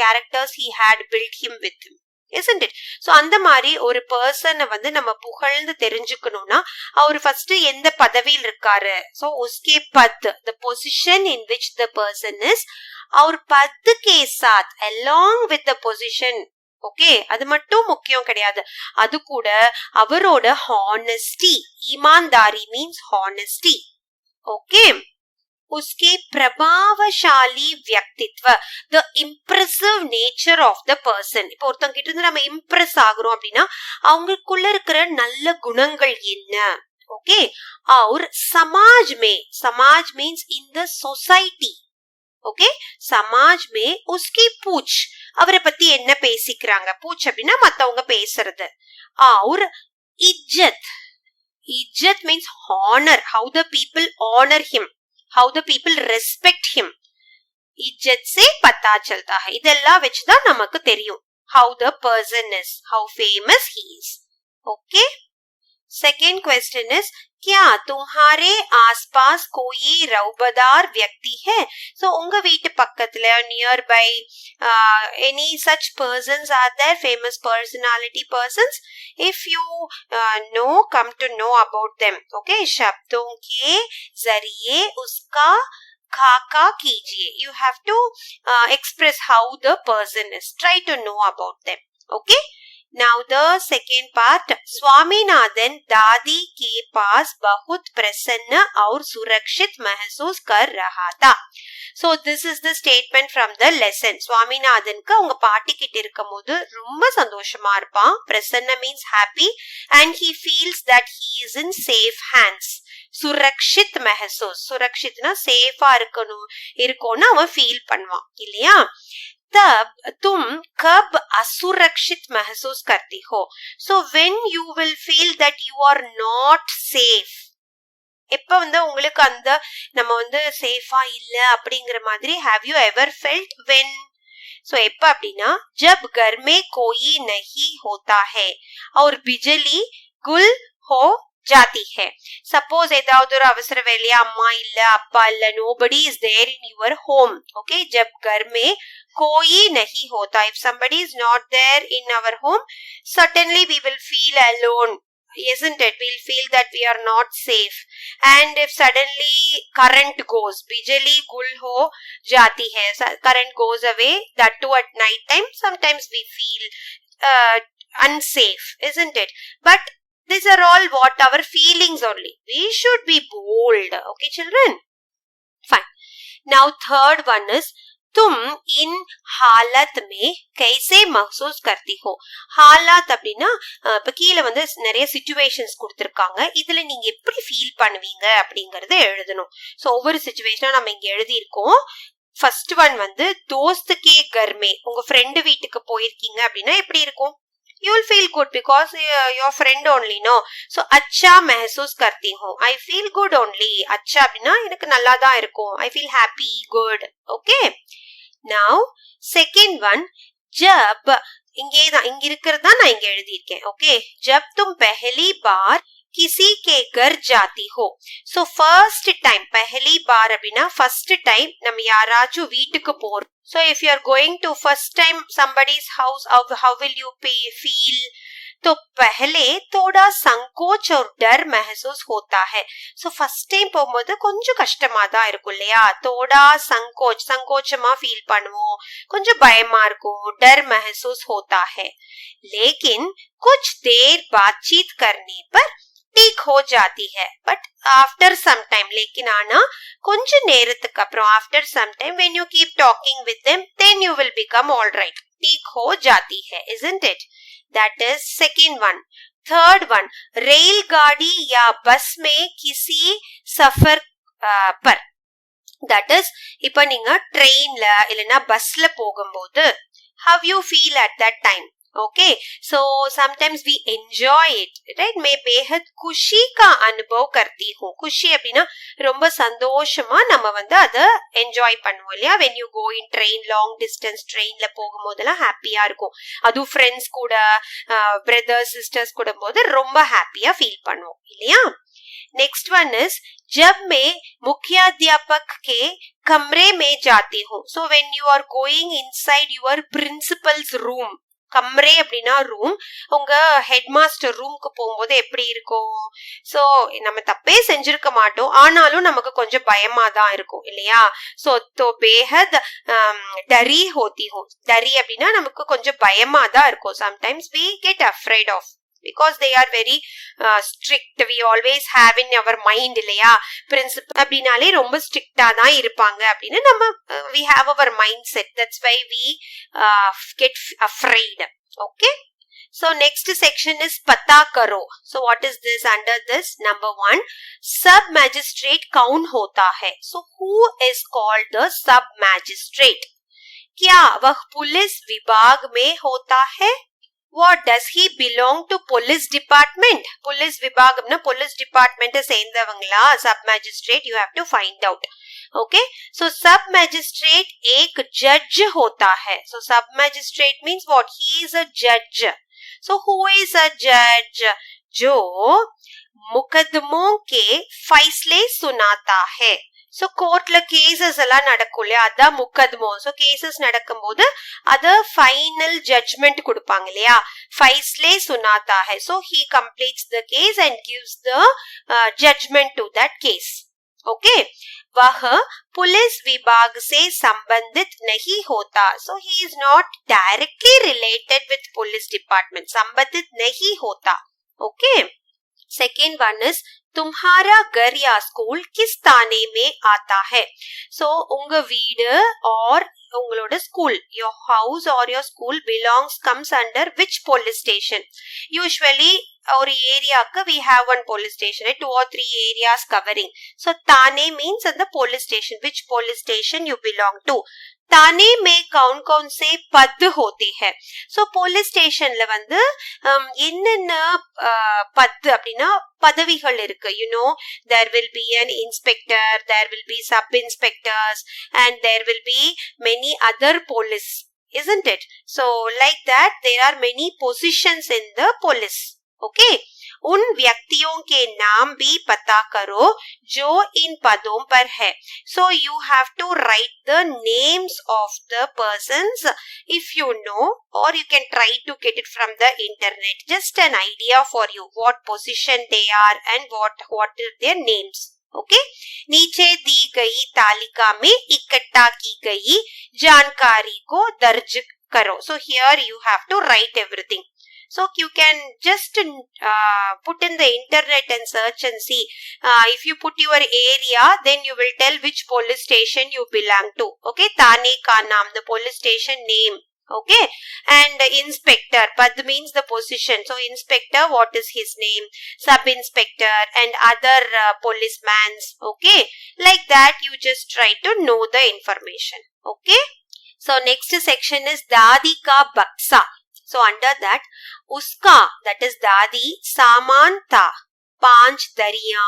characters he had built him with him isn't it so அந்த மாதிரி ஒரு பர்சனை வந்து நம்ம புகழ்ந்து தெரிஞ்சுக்கணும்னா அவர் first எந்த பதவியில் இருக்காரு so उसके पद the position in which the person is और पद के साथ along with the position okay அது மட்டும் முக்கியம் கிடையாது அது கூட அவரோட ஹானஸ்டி ईमानदारी means honesty ஓகே उसके प्रभावशाली व्यक्तित्व the impressive nature of the person இப்போ ஒருத்தங்க கிட்ட இருந்து நம்ம இம்ப்ரெஸ் ஆகுறோம் அப்படின்னா அவங்களுக்குள்ள இருக்கிற நல்ல குணங்கள் என்ன ஓகே और समाज means in the society okay समाज में उसकी पूछ அவரை பத்தி என்ன பேசிக்கிறாங்க பூச் அப்படின்னா மத்தவங்க பேசுறது और इज्जत means honor how the people honor him how the people respect him इज्जत से पता चलता है இதெல்லாம் வெச்சுதான் நமக்கு தெரியும் how the person is how famous he is okay second question is क्या तुम्हारे आसपास कोई रौबदार व्यक्ति है so உங்க வீட்டு பக்கத்துல nearby any such persons are there famous personality persons if you know come to know about them okay शब्दों के जरिए उसका खाका कीजिए you have to express how the person is try to know about them okay now the second part Swaminathan दादी के पास बहुत प्रसन्न और सुरक्षित महसूस कर रहा था so this is the statement from the lesson स्वामीनाथனுக்கு அவங்க பாட்டி கிட்ட இருக்கும்போது ரொம்ப சந்தோஷமா இருப்பான் Prasanna means happy and he feels that he is in safe hands Surakshit महसूस சுரக்ஷித்னா சேஃபா இருக்கும்னு அவன் ஃபீல் பண்ணுவான் இல்லையா तब तुम कब असुरक्षित महसूस करती हो so when you will feel that you are not safe எப்ப வந்து உங்களுக்கு அந்த நம்ம வந்து சேஃபா இல்ல அப்படிங்கிற மாதிரி have you ever felt when So எப்ப அப்படின்னா जब घर में कोई नहीं होता है और बिजली गुल हो जाती है. Suppose ஏதாவது ஒரு அவசர வேலையா அம்மா இல்ல அப்பா இல்ல nobody is there in your home. Okay, जब घर में कोई नहीं होता, if somebody is not there in our home, certainly we will feel alone, isn't it? We'll feel that we are not safe. And if suddenly current goes, bijali gul ho jati hai, current goes away, that too at night time, sometimes we feel unsafe, isn't it? But these are all what our feelings only. We should be bold. Okay, children? Fine. Now third one is तुम इन हालत में कैसे महसूस करती हो. हालाத் அப்படின்னா இப்ப கீழே வந்து நிறைய சிச்சுவேஷன்ஸ் கொடுத்திருக்காங்க. இதுல நீங்க எப்படி ஃபீல் பண்ணுவீங்க அப்படிங்கறத எழுதணும். சோ ஒவ்வொரு சிச்சுவேஷனா நம்ம இங்க எழுதியிருக்கோம். ஃபர்ஸ்ட் ஒன் வந்து தோஸ்துக்கே கர்மே, உங்க ஃப்ரெண்டு வீட்டுக்கு போயிருக்கீங்க அப்படின்னா எப்படி இருக்கும்? You will feel good because your friend only, no? So अच्छा महसूस करती हूँ, I feel good only. अच्छा அப்படின்னா எனக்கு நல்லா தான் இருக்கும், I feel happy, good. Okay. Now second one, जब இங்கேதான் இங்க இருக்கிறது தான் நான் இங்க எழுதியிருக்கேன். Okay, जब तुम पहली बार किसी के घर जाती हो. So first time, पहली बार அப்படின்னா first time நம்ம யாராச்சும் வீட்டுக்கு போறோம். So if you are going to first time somebody's house, how will you feel? तो पहले थोड़ा संकोच और डर महसूस होता है. So first time போகும்போது கொஞ்சம் கஷ்டமா தான் இருக்கும் இல்லையா? थोड़ा संकोच, संकोचமா ஃபீல் பண்ணுவோம், கொஞ்சம் பயமா இருக்கும், डर महसूस होता है. लेकिन कुछ देर बातचीत करने पर ठीक हो जाती है. But after some time, लेकिन आना कुछ நேரத்துக்கு அப்புறம், after some time when you keep talking with them, then you will become all right. ठीक हो जाती है, isn't it? That is second one. Third one, रेलगाड़ी या बस में किसी सफर पर, that is இப்ப நீங்க ட்ரெயின்ல இல்லனா பஸ்ல போகும்போது how you feel at that time. Okay, so sometimes we enjoy it, right? मैं बेहद खुशी का अनुभव करती हूँ. खुशी அப்படின்னா ரொம்ப சந்தோஷமா நம்ம வந்து அதை என்ஜாய் பண்ணுவோம் இல்லையா? when you go in train, long distance trainல போகும்போதெல்லாம் ஹாப்பியா இருக்கும். அதுவும் ஃப்ரெண்ட்ஸ் கூட, பிரதர்ஸ் சிஸ்டர்ஸ் கூட போது ரொம்ப ஹாப்பியா ஃபீல் பண்ணுவோம் இல்லையா? नेक्स्ट वन इज जब मैं मुख्याध्यापक के कमरे में जाती हूँ. so when you are going inside your principal's room, கம்ரே அப்படின்னா ரூம், உங்க ஹெட் மாஸ்டர் ரூம்க்கு போகும்போது எப்படி இருக்கும்? சோ நம்ம தப்பே செஞ்சிருக்க மாட்டோம், ஆனாலும் நமக்கு கொஞ்சம் பயமா தான் இருக்கும் இல்லையா? சோ तो बेहद डरी होती हूँ. डरी அப்படின்னா நமக்கு கொஞ்சம் பயமா தான் இருக்கும். sometimes we get afraid of, because they are very strict. We always have in our mind இல்லையா? பிரின்சிபல் அப்படின்னாலே ரொம்ப ஸ்ட்ரிக்டா தான் இருப்பாங்க அப்படின்னு நம்ம we have our mindset. That's why we get afraid. Okay, so next section is pata karo. So what is this? Under this, number one, sub magistrate kaun hota hai. So who is called the sub magistrate? क्या वह police विभाग में होता है? What does he belong to police department? Police vibhag apna police department சேர்ந்தவங்களா? sub magistrate you have to find out. Okay, so sub magistrate एक judge होता है. So sub magistrate means what? He is a judge. So who is a judge? जो मुकदमों के फैसले सुनाता है. So கோர்ட்ல கேசஸ் எல்லாம் நடக்கும் இல்லையா? அதான் முக்கதமோ. So கேசஸ் நடக்கும்போது அத ஃபைனல் ஜட்ஜ்மெண்ட் கொடுப்பாங்க இல்லையா? ஃபைஸ்லே சுனாத்தா है. So he completes the case and gives the judgment to that case. Okay, वह पुलिस विभाग से संबंधित नहीं होता. So he is not directly related with police department. संबंधित नहीं होता. Okay, second one is तुम्हारा घर या स्कूल किस थाने में आता है? So உங்க வீடு or உங்களோட school, your house or your school comes under which police station? Usually ஒரு ஏரியாக்கு we have one police station, 2 or 3 areas covering. So Thane means the police station. Which police station you belong to? थाने में कौन कौन से पद होते हैं? So police stationல வந்து என்னென்ன பத் அப்படின்னா பதவிகள் இருக்கு. You know, there will be an inspector, there will be sub inspectors, and there will be many other police isn't it? So like that there are many positions in the police. Okay, उन व्यक्तियों के नाम भी पता करो जो इन पदों पर है. So you have to write the names of the persons if you know, or you can try to get it from the internet. Just an idea for you what position they are and what are their names. Okay नीचे दी गई तालिका में इकट्ठा की गई जानकारी को दर्ज करो. So here you have to write everything. So you can just put in the internet and search and see. If you put your area, then you will tell which police station you belong to. Okay, Thane ka naam, the police station name. Okay, and inspector, pad means the position. So inspector, what is his name? Sub inspector and other policemen. Okay, like that you just try to know the information. Okay, so next section is Dadi ka baksa. So under that, uska, that is Dadi, saman tha, 5 dariya,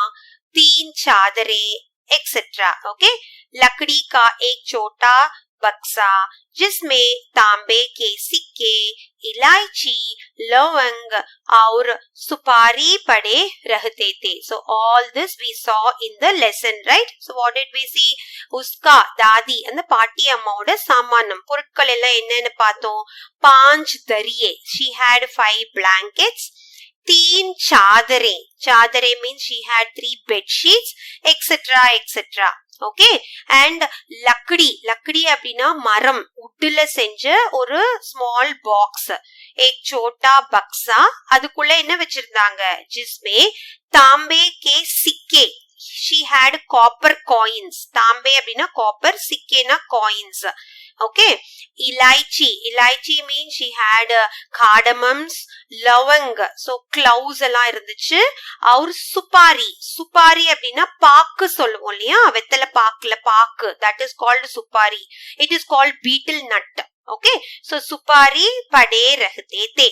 3 chadare, etc. Okay, lakdi ka ek chota बक्सा जिसमें तांबे के सिक्के, इलायची, लवंग और सुपारी पड़े रहते थे. So all this we saw in the lesson, right? So what did we see? उसका दादी அந்த பாட்டி அம்மாவோட சாமானம் பொருட்கள் எல்லாம் என்னன்னு பார்த்தோம். 5 दरिये, she had 5 blankets. 3 चादरें, चादरें means she had 3 bed sheets, etc. etc. Okay, and லக்கடி, லக்கடி அப்படின்னா மரம், உட்டுல செஞ்ச ஒரு ஸ்மால் பாக்ஸ். एक छोटा बक्सा, அதுக்குள்ள என்ன வச்சிருந்தாங்க? जिसमें तांबे के सिक्के, she had copper coins. तांबे அப்படின்னா copper, सिक्केனா coins. Okay, इलायची, इलायची means she had cardamoms, लवंग, so cloves எல்லாம் இருந்துச்சு. और सुपारी, सुपारी அப்படின்னா பாக்கு சொல்லுவோம் இல்லையா, வெத்தலை பாக்குல பாக்கு, that is called सुपारी. It is called betel nut. Okay, so supari pade रहते थे.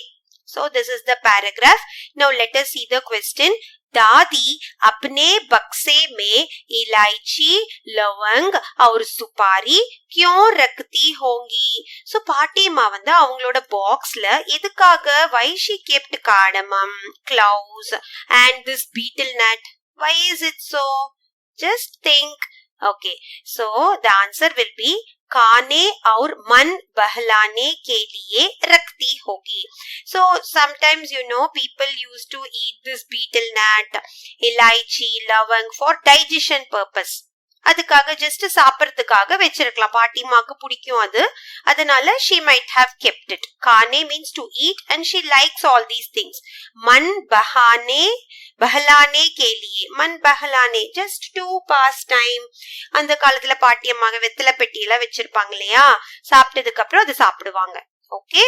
So this is the paragraph. Now let us see the question. दादी अपने बक्से में इलायची, लवंग और सुपारी क्यों रखती होंगी? So பாட்டிமா வந்து அவங்களோட பாக்ஸ்ல எதுக்காக, why she kept cardamom, cloves and this betel nut? Why is it so? Just think. Okay, so the answer will be खाने और मन बहलाने के लिए रखती होगी. So sometimes you know people used to eat this betel nut, इलायची, लवंग for digestion purpose. அதுக்காக ஜஸ்ட் சாப்பிடுறதுக்காக வச்சிருக்கலாம், பாட்டிமாக்கு பிடிக்கும் அது, அதனால she might have kept it. खाने means to eat and she likes all these things. मन बहाने, बहलाने के लिए, मन बहलाने just to pass time. அந்த காலத்துல பாட்டியம்மாக வெத்தலை பெட்டியெல்லாம் வச்சிருப்பாங்க இல்லையா, சாப்பிட்டதுக்கு அப்புறம் அதை சாப்பிடுவாங்க. ஓகே,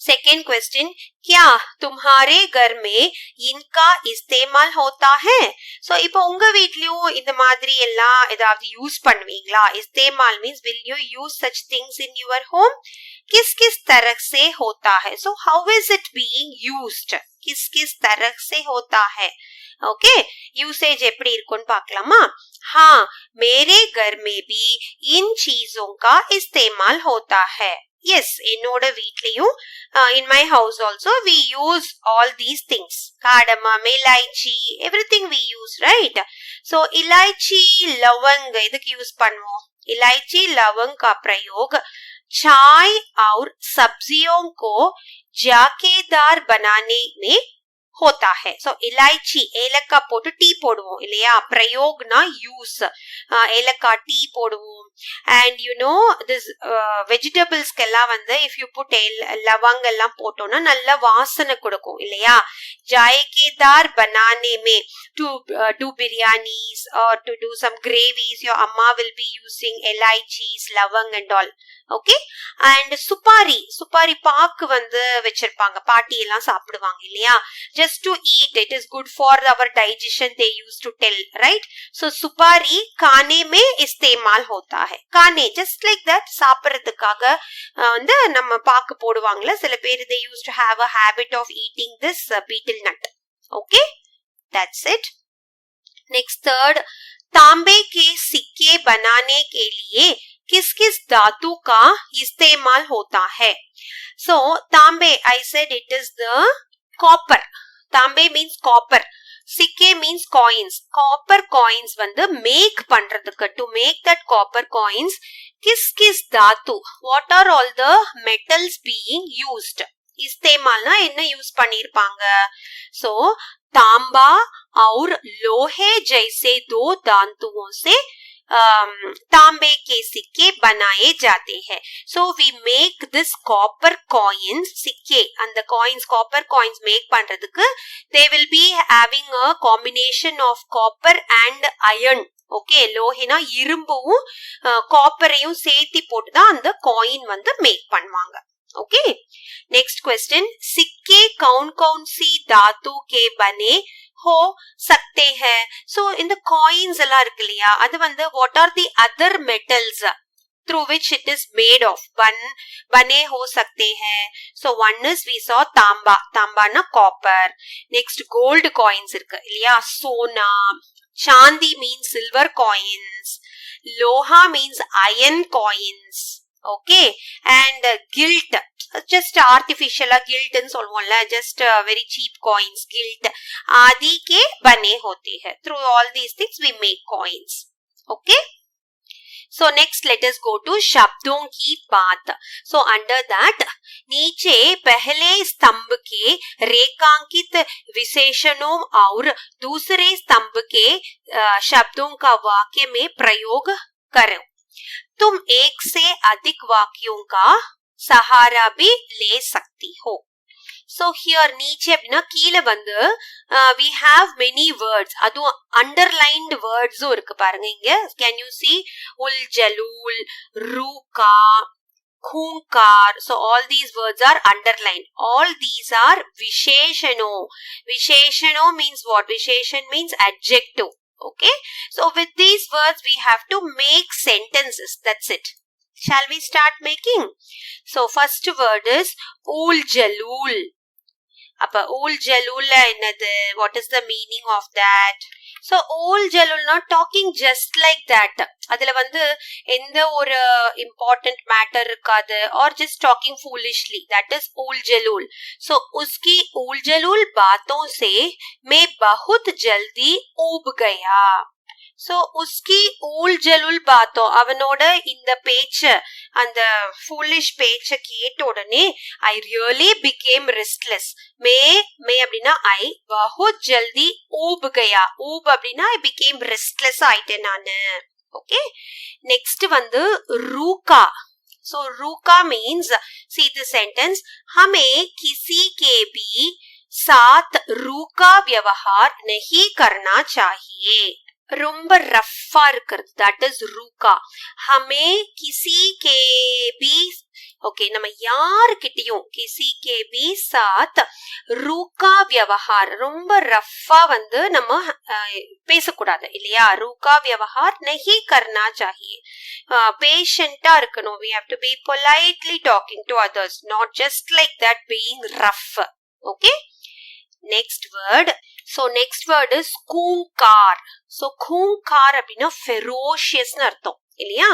सेकेंड क्वेश्चन, क्या तुम्हारे घर में इनका इस्तेमाल होता है? सो இப்போ உங்க வீட்லயும் இந்த மாதிரி எல்லாம் ஏதாவது யூஸ் பண்ணுவீங்களா? इस्तेमाल means will you use such things in your home? किस किस तरह से होता है? So how is it being used? किस किस तरह से होता है? ओके, यूसेज எப்படி இருக்குன்னு பார்க்கலாமா? हाँ, मेरे घर में भी इन चीजों का इस्तेमाल होता है. Yes, என்னோட வீட்லயும் in my house also we use all these things. cardamom, इलायची, everything we use, right? So इलायची, लवंग எதுக்கு யூஸ் பண்ணுவோம்? इलायची, लवंग का प्रयोग चाय और सब्जियों को जाकेदार बनाने में होता है. So इलायची, ஏலக்காய் போட்டு டீ போடுவோம் இல்லையா, பிரயோக்னா யூஸ், ஏலக்காய் டீ போடுவோம். and you know this vegetables எல்லாம் வந்து if you put லவங்க எல்லாம் போட்டோம்னா நல்ல வாசனை கொடுக்கும் இல்லையா. जायकेदार बनाने में to do biryanis or to do some gravies, your amma will be using elaichis, lavang and all. Okay, and supari, supari பாக்கு வந்து வச்சிருப்பாங்க, பாட்டி எல்லாம் சாப்பிடுவாங்க இல்லையா. just to eat, it is good for our digestion, they used to tell, right? so supari खाने में इस्तेमाल होता है. खाने just like that, சாப்பிடுறதுக்காக வந்து நம்ம பாக்கு போடுவாங்கல சில பேர், they used to have a habit of eating this betel nut. Okay, that's it. next third, तांबे के सिक्के बनाने के लिए किस किस धातु का इस्तेमाल होता है? So तांबे, I said it is the copper. तांबे means copper. சிக்கே means coins. Copper coins வந்து make பண்றதுக்கு, to make that copper coins, किस किस धातु, what are all the metals being used? इस्तेमालना என்ன யூஸ் பண்ணிருப்பாங்க? So तांबा और लोहे जैसे दो धातुओं से तांबे के सिक्के बनाए जाते हैं. So we make this copper coins, सिक्के, and the coins, copper coins make பண்றதுக்கு they will be having a combination of copper and iron. Okay, லோஹேனா இரும்பும் காப்பரையும் சேர்த்து போட்டு தான் அந்த காயின் வந்து மேக் பண்ணுவாங்க. Okay, next question, सिक्के कौन कौन सी धातु के बने हो सकते हैं? So in the coins எல்லாம் இருக்கு இல்லையா, அது வந்து what are the other metals through which it is made of? बने हो सकते हैं. So one is we saw तांबा, तांबा ना copper. Next gold coins இருக்கு இல்லையா, सोना. चांदी means silver coins. लोहा means iron coins. Okay, and gilt, just artificial gilt ன்னு சொல்லுவோம்ல, just very cheap coins, gilt आदि के बने होते हैं. Through all these things we make coins. Okay, so next let us go to शब्दों की बात. So under that, नीचे पहले स्तंभ के रेखांकित विशेषणों और दूसरे स्तंभ के शब्दों का वाक्य में प्रयोग करो. तुम एक से अधिक वाक्यों का सहारा भी ले सकती हो. So here नीचे அப்படினா கீழ வந்து we have many words, அதுவும் underlined words இருக்கு பாருங்க இங்க. Can you see ul jalul, ruka, खूंकार? So all these words are underlined. All these are visheshano. Visheshano means what? Visheshan means adjective. Okay, so with these words we have to make sentences. That's it. Shall we start making? So first word is ul jalul. அப்ப ul jalul என்னது? What is the meaning of that? So ul jalul not talking just like that. அதுல வந்து எந்த ஒரு important matter இருக்காது, or just talking foolishly. That is ul jalul. So उसकी ul jalul बातों से मैं बहुत जल्दी ऊब गया. So उसकी ul jalul बातों, அவனோட இந்த பேச்சு, அந்த foolish பேச்ச கேட்ட உடனே I really became restless. मैं அப்படின்னா I, बहुत जल्दी ऊब गया. ऊब அப்படின்னா I became restless ஆயிட்டேன் நானு. Okay, next வந்து रूका. So रूका means, see the sentence, हमें किसी के भी साथ रूका व्यवहार नहीं करना चाहिए. ரொம்ப ரஃப்பா இருக்கிறது, that is रूका. हमें किसी के भी, okay, நம்ம யார்கிட்டயும் किसी के भी साथ रूका व्यवहार, ரொம்ப ரஃப்பா வந்து நம்ம பேசக்கூடாது இல்லையா. रूका व्यवहार नहीं करना चाहिए. பேஷண்டா இருக்கணும். We have to be politely talking to others, not just like that being rough. Okay, next word. So next word is खूंकार. So खूंकार அப்படின்னா ferocious ன்னு அர்த்தம் இல்லையா.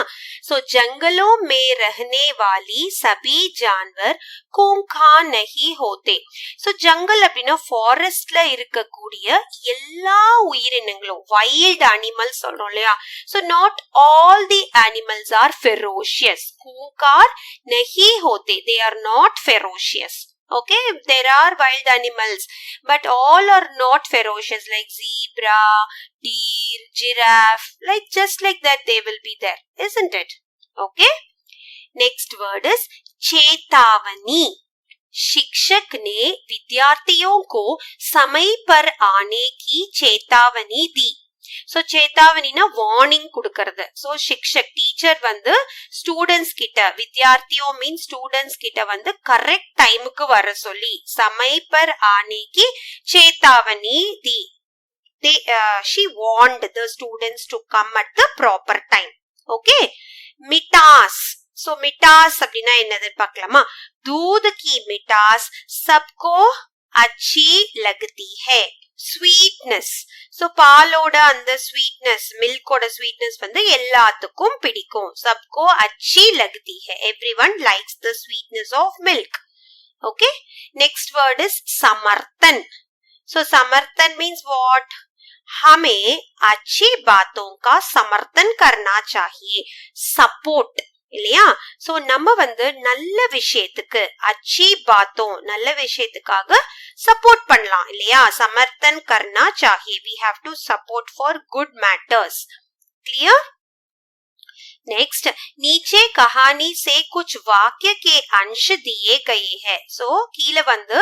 So जंगलों में रहने वाली सभी जानवर खूंखार नहीं होते. So ஜங்கல் அப்படின்னா ஃபாரஸ்ட்ல இருக்கக்கூடிய எல்லா உயிரினங்களும், வைல்ட் அனிமல்ஸ் சொல்றோம் இல்லையா. So not all the animals are ferocious. खूंखार नहीं होते, they are not ferocious. Okay, there are wild animals, but all are not ferocious, like zebra, deer, giraffe, like just like that they will be there, isn't it? Okay, next word is चेतावनी. शिक्षक ने विद्यार्थियों को समय पर आने की चेतावनी दी. So चेतावनीना warning கொடுக்கிறது. So शिक्षक, teacher வந்து students கிட்ட, विद्यार्थियों means students கிட்ட வந்து correct timeக்கு வர சொல்லி समय पर आने की चेतावनी दी. She warned the students to come at the proper time. Okay, मिठास. So मिठास அப்படினா என்னது பார்க்கலாமா. दूध की मिठास सबको अच्छी लगती है. ஸ்வீட்னஸ். ஸோ பாலோட அந்த ஸ்வீட்னஸ், மில்கோட ஸ்வீட்னஸ் வந்து எல்லாத்துக்கும் பிடிக்கும். சப்கோ அச்சி லக்தி ஹை. Everyone likes the sweetness of milk. Okay. Next word is समर्थन. So समर्थन means what? हमें अच्छी बातों का समर्थन करना चाहिए. सपोर्ट இல்லையா? சோ நம்ம வந்து நல்ல விஷயத்துக்கு, अच्छी बातों நல்ல விஷயத்துக்காக சப்போர்ட் பண்ணலாம் இல்லையா? समर्थन करना चाहिए. We have to support for good matters. Clear? Next, नीचे कहानी से कुछ वाक्य के अंश दिए गए हैं. सो கீழ வந்து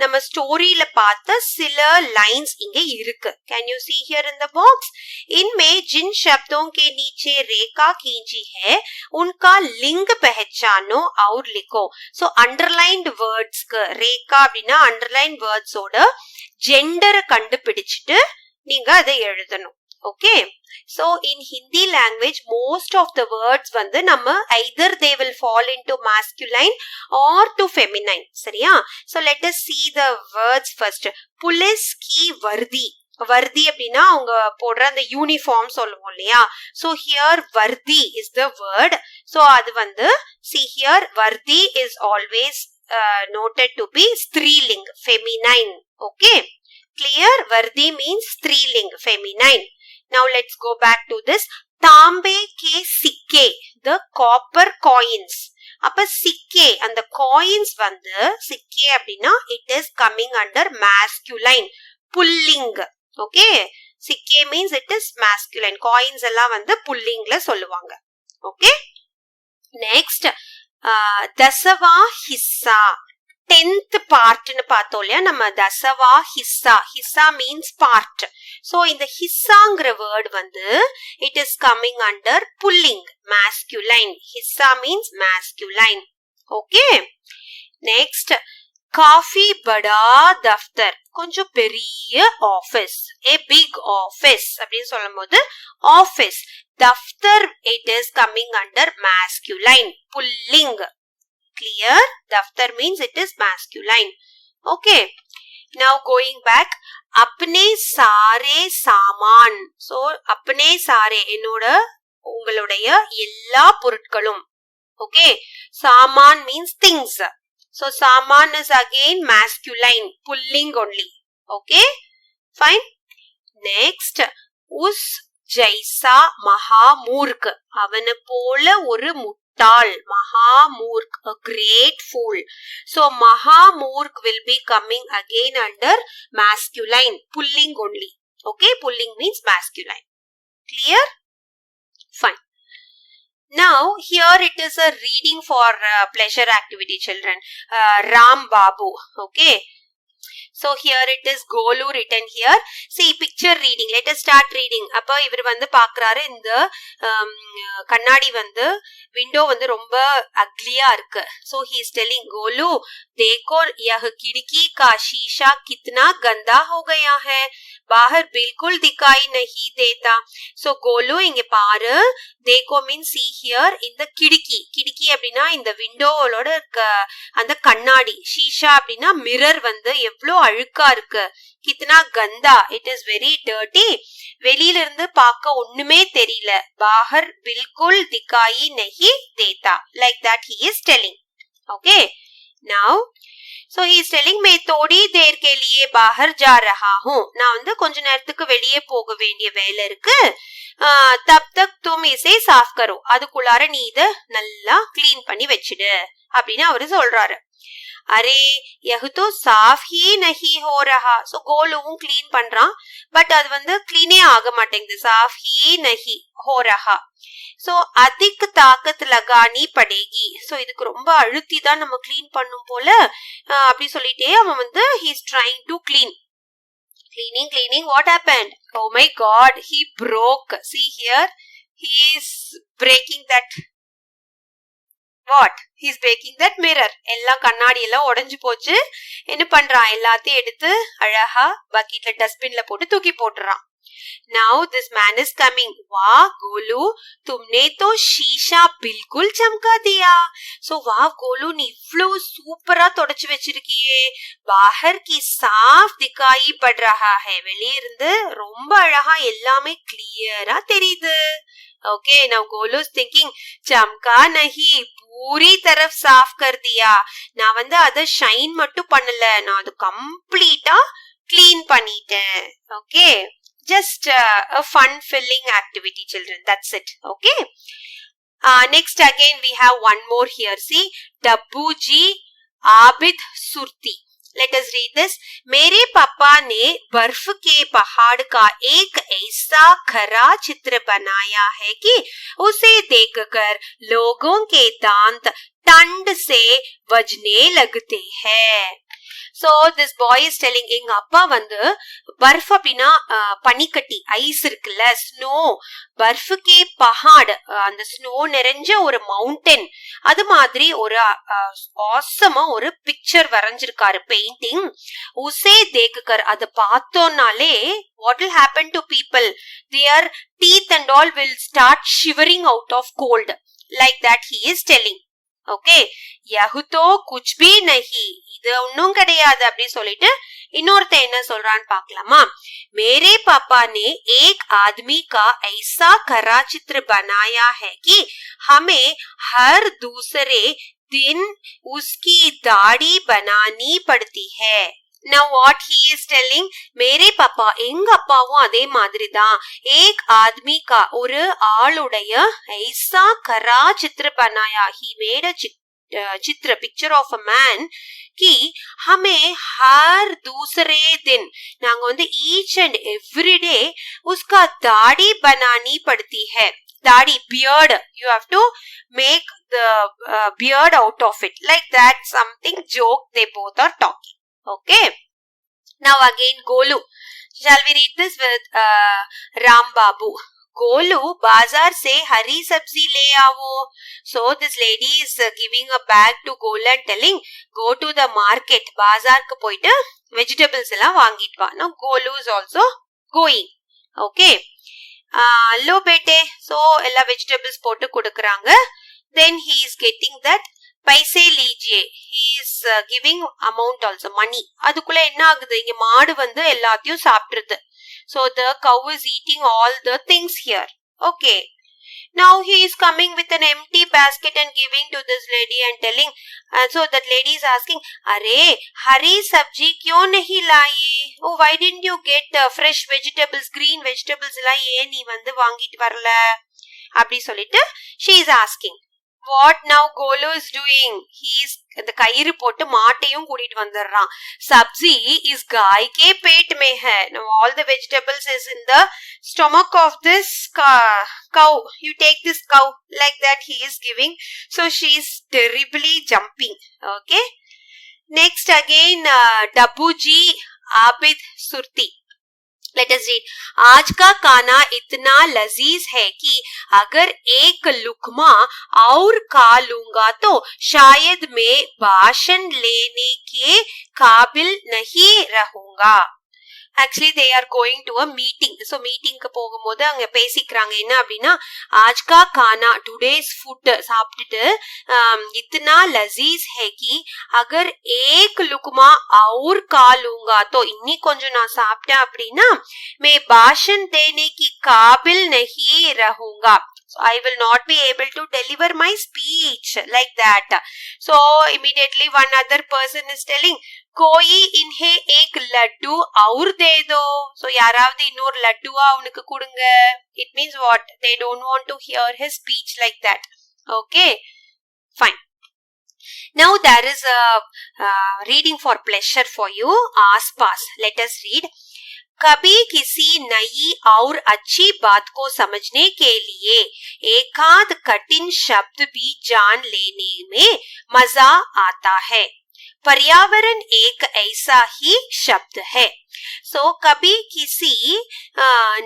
நம்ம ஸ்டோரியில பார்த்த சில லைன்ஸ் இங்க இருக்கு. Can you see here in the box? इनमें जिन शब्दों के नीचे रेखा खींची है उनका लिंग पहचानो और लिखो. सो अंडरलाइंड வேர்ட்ஸ்க்கு ரேகா அப்படின்னா அண்டர்லைன் வேர்ட்ஸோட ஜெண்டரை கண்டுபிடிச்சிட்டு நீங்க அதை எழுதணும். Okay, so in Hindi language most of the words வந்து நம்ம either they will fall into masculine or to feminine. சரியா? So let us see the words first. Police ki vardi. Vardi அப்படின்னா அவங்க போடுற அந்த யூனிஃபார்ம் சொல்லுவோம் இல்லையா? So here vardi is the word. So அது வந்து see here vardi is always noted to be striling, feminine. Okay, clear? Vardi means striling, feminine. Now let's go back to this. तांबे के सिक्के, the copper coins. அப்ப சிக்கே அந்த coins வந்து சிக்கே அப்படின்னா it is coming under masculine, pulling. Okay, சிக்கே means it is masculine. Coins எல்லாம் வந்து புல்லிங்ல சொல்லுவாங்க. Okay, next தசவா ஹிஸ்ஸா, 10th part னு பார்த்தோம் இல்லையா நம்ம? தசவா ஹிஸ்ஸா, ஹிஸ்ஸா மீன்ஸ் பார்ட். சோ இந்த ஹிஸ்ஸாங்கிற வேர்ட் வந்து it is coming under pulling, masculine. ஹிஸ்ஸா means masculine. Okay, next काफी बड़ा दफ्तर, கொஞ்சம் பெரிய ஆபீஸ், a big office அப்படின்னு சொல்லும்போது ஆபீஸ். दफ्तर it is coming under masculine, pulling. Clear? Daftar means it is masculine. Okay, now going back. अपने सारे सामान. So अपने सारे என்னோட உங்களுடைய எல்லா பொருட்களும். Okay, सामान means things. So सामान is again masculine, pulling only. Okay, fine. Next, उस जैसा महामूर्ख, அவனை போல ஒரு முட்டாள், महामूर्ख, a great fool. So महामूर्ख will be coming again under masculine, pulling only. Okay, pulling means masculine. Clear? Fine. Now here it is a reading for pleasure activity, children. Ram Babu. Okay, so here it is Golu written here. See, picture reading. Let us start reading. அப்ப இவர் வந்து பாக்குறாரு இந்த கண்ணாடி வந்து window வந்து ரொம்ப அக்லியா இருக்கு. So he is telling Golu, देखो यह खिड़की का शीशा कितना गंदा हो गया है, बाहर बिल्कुल दिखाई नहीं देता. So Golu இங்க பாரு, देखो means see here, இந்த கிடுக்கி, கிடுக்கி அப்படின்னா இந்த விண்டோவோட இருக்க அந்த கண்ணாடி, ஷீஷா அப்படின்னா மிரர் வந்து எவ்வளோ அழுக்கா இருக்கு. கித்னா கந்தா, it is very dirty. வெளியில இருந்து பார்க்க ஒண்ணுமே தெரியல. பாஹர் பில்குல் திகாயி நஹி தேதா, like that he is telling. Okay, now so he is telling मैं थोड़ी देर के लिए बाहर जा रहा हूँ. நான் வந்து கொஞ்ச நேரத்துக்கு வெளியே போக வேண்டிய வேலை இருக்கு. तब तक तुम इसे साफ करो. அதுக்குள்ளார நீ இத நல்லா க்ளீன் பண்ணி வெச்சிடு அப்படின்னு அவரு சொல்றாரு. அரே यह तो साफ ही नहीं हो रहा. सो கோலுவும் க்ளீன் பண்றான், பட் அது வந்து க்ளீனே ஆக மாட்டேங்குது. साफ ही नहीं हो रहा. சோ அதிக தாக்கத் லகானி படேகி. சோ இதுக்கு ரொம்ப அழுத்தி தான் நம்ம க்ளீன் பண்ணும் போல அப்படி சொல்லிட்டே அவன் வந்து he is trying to clean. Cleaning, what happened? Oh my god, he broke. See here, he is breaking that. What? He is breaking that mirror. எல்லாம் கண்ணாடி எல்லாம் உடைஞ்சு போச்சு. என்ன பண்றான்? எல்லாத்தையும் எடுத்து அழகா பக்கெட்ல டஸ்ட்பின்ல போட்டு தூக்கி போட்டுறான். Now this man is coming. वाह गोलू, तुमने तो शीशा बिल्कुल चमका दिया. So वाह गोलू, நீ இவ்ளோ சூப்பரா தொடச்சு வச்சிருக்கியே, बाहर की साफ दिखाई पड़ रहा है. வெளிய இருந்து ரொம்ப அழகா எல்லாமே கிளியரா தெரியுது. Okay, now Golu is thinking, चमका नहीं, पूरी तरफ साफ कर दिया. நான் வந்து அத ஷைன் மட்டும் பண்ணல, நான் அது கம்ப்ளீட்டா க்ளீன் பண்ணிட்டேன். Okay, just a fun filling activity, children. That's it. Okay. Next again we have one more here. See, Dabbuji Abid Surti. Let us read this. मेरे पापा ने बर्फ के पहाड़ का एक ऐसा खरा चित्र बनाया है कि उसे देखकर लोगों के दांत ठंड से बजने लगते हैं. So this boy is telling, எங்க அப்பா வந்து பர்ஃப் அப்படின்னா பனிக்கட்டி, ஐஸ் இருக்குல்ல, ஸ்னோ, பர்ஃபுக்கே பஹாட், அந்த ஸ்னோ நிறைஞ்ச ஒரு மவுண்டன், அது மாதிரி ஒரு ஆசமா ஒரு பிக்சர் வரைஞ்சிருக்காரு, பெயிண்டிங். உசே தேக்குகர், அதை பார்த்தோம்னாலே what will happen to people? Their teeth and all will start shivering out of cold. Like that he is telling. Okay, யஹுதோ குச் பி நஹி, இது ஒன்னும் கிடையாது அப்படி சொல்லிட்டு இன்னொருத்த என்ன சொல்றான்னு பாக்கலாமா. मेरे पापा ने एक आदमी का ऐसा खरा चित्र बनाया है कि हमें हर दूसरे दिन उसकी दाढ़ी बनानी पड़ती है. Now what he is telling, मेरे पापा, எங்க அப்பாவும் அதே மாதிரி தான், एक आदमी का, ஒரு ஆளுடைய, ऐसा खरा चित्र बनाया, he made a चित्र, picture of a man, कि हमें हर दूसरे दिन, நாங்க வந்து each and every day उसका दाढ़ी बनानी पड़ती है. दाढ़ी, beard, you have to make the beard out of it. Like that, something joke they both are talking. Okay. Now again Golu. Shall we read this with Ram Babu? Golu, बाजार से हरी सब्जी ले आओ. So this lady is giving a bag to Golu and telling, go to the market. बाजारக்கு போயிட்டு vegetables எல்லாம் வாங்கிட்டு வா. Now Golu is also going. Okay. Lo bete. So எல்லா vegetables போட்டு கொடுக்கறாங்க. Then he is getting that paise லீஜியே, he is giving amount also, money. அதுக்குள்ள என்ன ஆகுது, இங்க மாடு வந்து எல்லாத்தையும் சாப்பிடுது. So the cow is eating all the things here. Okay. Now he is coming with an empty basket and giving to this lady and telling, so that lady is asking, array Hari sabzi क्यों नहीं लाई? Oh, why didn't you get fresh vegetables, green vegetables எல்லாம் ஏன் நீ வந்து வாங்கிட்டு வரல அப்படி சொல்லிட்டு she is asking. What now Golu is doing? He is the கயிறு போட்டு மாட்டையும் கூட்டிட்டு வந்துடுறான். Sabzi is गाय के पेट में है. Now all the vegetables is in the stomach of this cow. You take this cow, like that he is giving. So she is terribly jumping. Okay. Next again Dabbuji Abid Surti. Let us read. आज का खाना इतना लजीज है कि अगर एक लुकमा और खा लूंगा तो शायद मैं भाषण लेने के काबिल नहीं रहूंगा. Actually they are going to a meeting. So meeting க்கு போகும்போது அங்க பேசிக்கிறாங்க என்ன அப்படின்னா, आज का खाना, today's food சாப்பிட்டுட்டு इतना लजीज है कि अगर एक लुकमा और खा लूंगा तो இன்னி கொஞ்சம் நான் சாப்பிட்டேன் அப்படின்னா मैं भाषण देने की काबिल नहीं रहूंगा. So I will not be able to deliver my speech, like that. So immediately one other person is telling, कोई इन्हें एक लड्डू और दे दो. So யாராவது இன்னொரு லட்டுவா அவனுக்கு கொடுங்க. It means what? They don't want to hear his speech, like that. Okay, fine. Now there is a reading for pleasure for you. आस-पास. Let us read. कभी किसी नई और अच्छी बात को समझने के लिए एकाध कठिन शब्द भी जान लेने में मजा आता है. पर्यावरण एक ऐसा ही शब्द है. सो कभी किसी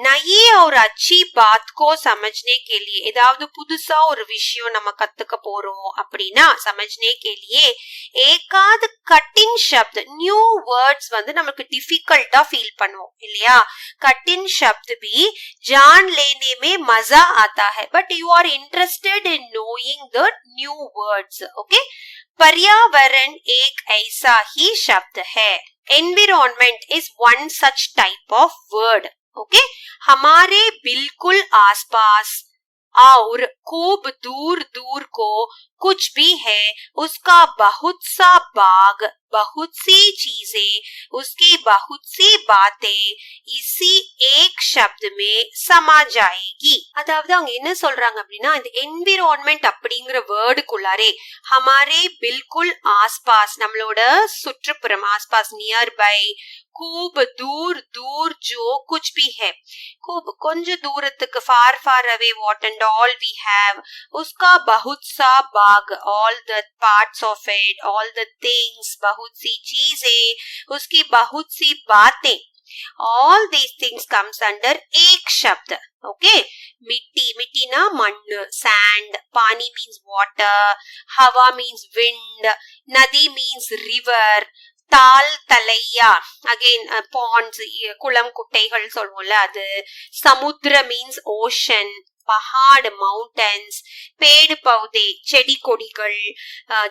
नई और अच्छी बात को समझने के लिए ஏதாவது புதுசா ஒரு விஷயம் நம்ம கத்துக்க போறோம் அப்படின்னா समझने के लिए एकाद कठिन शब्द न्यू वर्ड्स வந்து நமக்கு डिफिकल्टा फील பண்ணுவோம் இல்லையா कठिन शब्द भी जान लेने में मजा आता है but you are interested in knowing the new words okay पर्यावरण एक ऐसा ही शब्द है environment is one such type of word okay हमारे बिल्कुल आसपास और खूब दूर दूर को कुछ भी है उसका बहुत सा भाग बहुत सी चीजें उसकी बहुत सी बातें इसी एक शब्द में समा जाएगी அதாவது அவங்க என்ன சொல்றாங்க அப்படின்னா இந்த என்விரான்மெண்ட் அப்படிங்கிற வேர்டுக்குள்ளாரே हमारे बिल्कुल आसपास நம்மளோட சுற்றுப்புறம் आसपास नियरबाई खूब दूर दूर जो कुछ भी है खूब கொஞ்ச தூரத்துக்கு far far away what and all we have उसका बहुत सा भाग all the parts of it all the things बहुत सी चीजें उसकी बहुत सी बातें all these things comes under एक शब्द okay मिट्टी मिट्टी ना मण्णु sand पानी means water हवा means wind नदी means river தால் தலையா அகைன் பாண்ட்ஸ் குளம் குட்டைகள் சொல்வோம்ல அது சமுத்திர மீன்ஸ் ஓஷன் पहाड़ माउंटेन्स पेड़ पौधे चेडी कोडिगल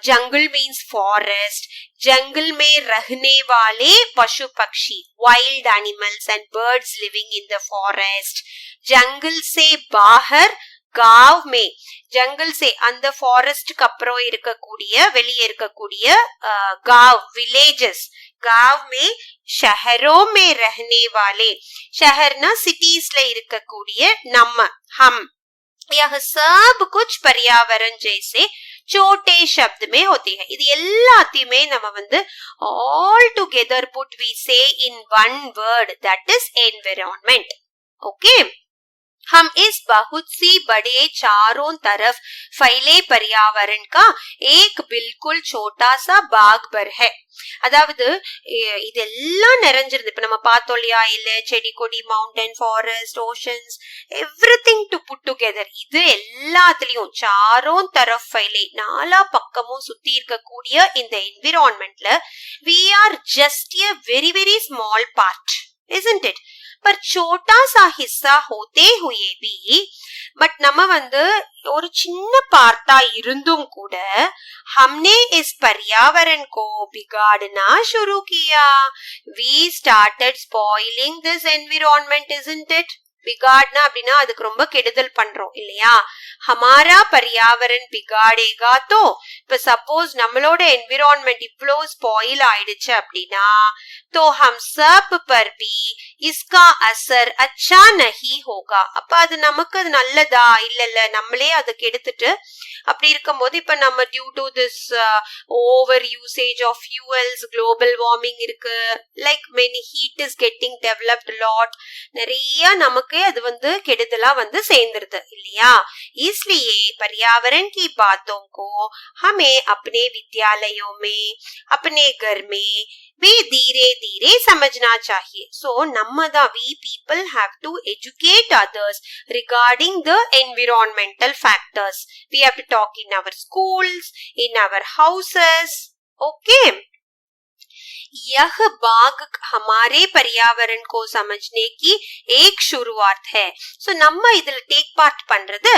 जंगल मीन्स फॉरेस्ट जंगल में रहने वाले पशु पक्षी wild animals and birds living in the forest जंगल से बाहर गांव में जंगल से அந்த ஃபாரஸ்ட்க்கு அப்புறம் இருக்கக்கூடிய வெளியே இருக்கக்கூடிய गांव विलेजेस गांव में शहरों में रहने वाले शहर ना सिटीज ல இருக்கக்கூடிய நம்ம हम यह सब कुछ पर्यावरण जैसे छोटे शब्द में होते हैं இது எல்லாத்தையுமே நம்ம வந்து all together put we say in one word that is environment okay हम इस बहुत सी बड़े चारों तरफ फैले पर्यावरण का एक बिल्कुल छोटा सा भाग भर है அதாவது இதெல்லாம் நிறைஞ்சிருந்து இப்ப நம்ம பார்த்தோம் இல்லையா இல்ல செடி கொடி mountain forest oceans everything to put together இது எல்லாத்துலயும் சாரோं तरफ फैले நாலா பக்கமும் சுத்தி இருக்கக்கூடிய இந்த என்விரான்மெண்ட்ல we are just a very very small part isn't it पर छोटा सा हिस्सा होते हुए भी बट நம்ம வந்து ஒரு சின்ன பார்ட்டா இருந்தும் கூட हमने इस पर्यावरण को बिगाड़ना शुरू किया we started spoiling this environment isn't it बिगाड़ना அப்படின்னா அதுக்கு ரொம்ப கெடுதல் பண்றோம் இல்லையா हमारा पर्यावरण बिगाड़ेगा तो இப்ப சப்போஸ் நம்மளோட என்விரான்மெண்ட் இவ்ளோ ஸ்பாயில் ஆயிடுச்சு அப்படின்னா तो हम सब पर भी इसका असर अच्छा नहीं होगा அப்ப அது நமக்கு நல்லதா இல்ல நம்மளே அதை கெடுத்துட்டு அப்படி இருக்கும்போது இப்ப நம்ம due to this over usage of fuels global warming இருக்கு like many heat is getting developed lot நிறைய நமக்கு அது வந்து கெடுதலா வந்து சேர்ந்துருது இல்லையா इसलिए पर्यावरण की बातों को हमें अपने विद्यालयों में अपने घर में भी धीरे धीरे समझना चाहिए so nammada we people have to educate others regarding the environmental factors we have to talk in our schools in our houses okay यह भाग हमारे पर्यावरण को समझने की एक शुरुआत है सो நம்ம இதுல டேக் பார்ட் பண்றது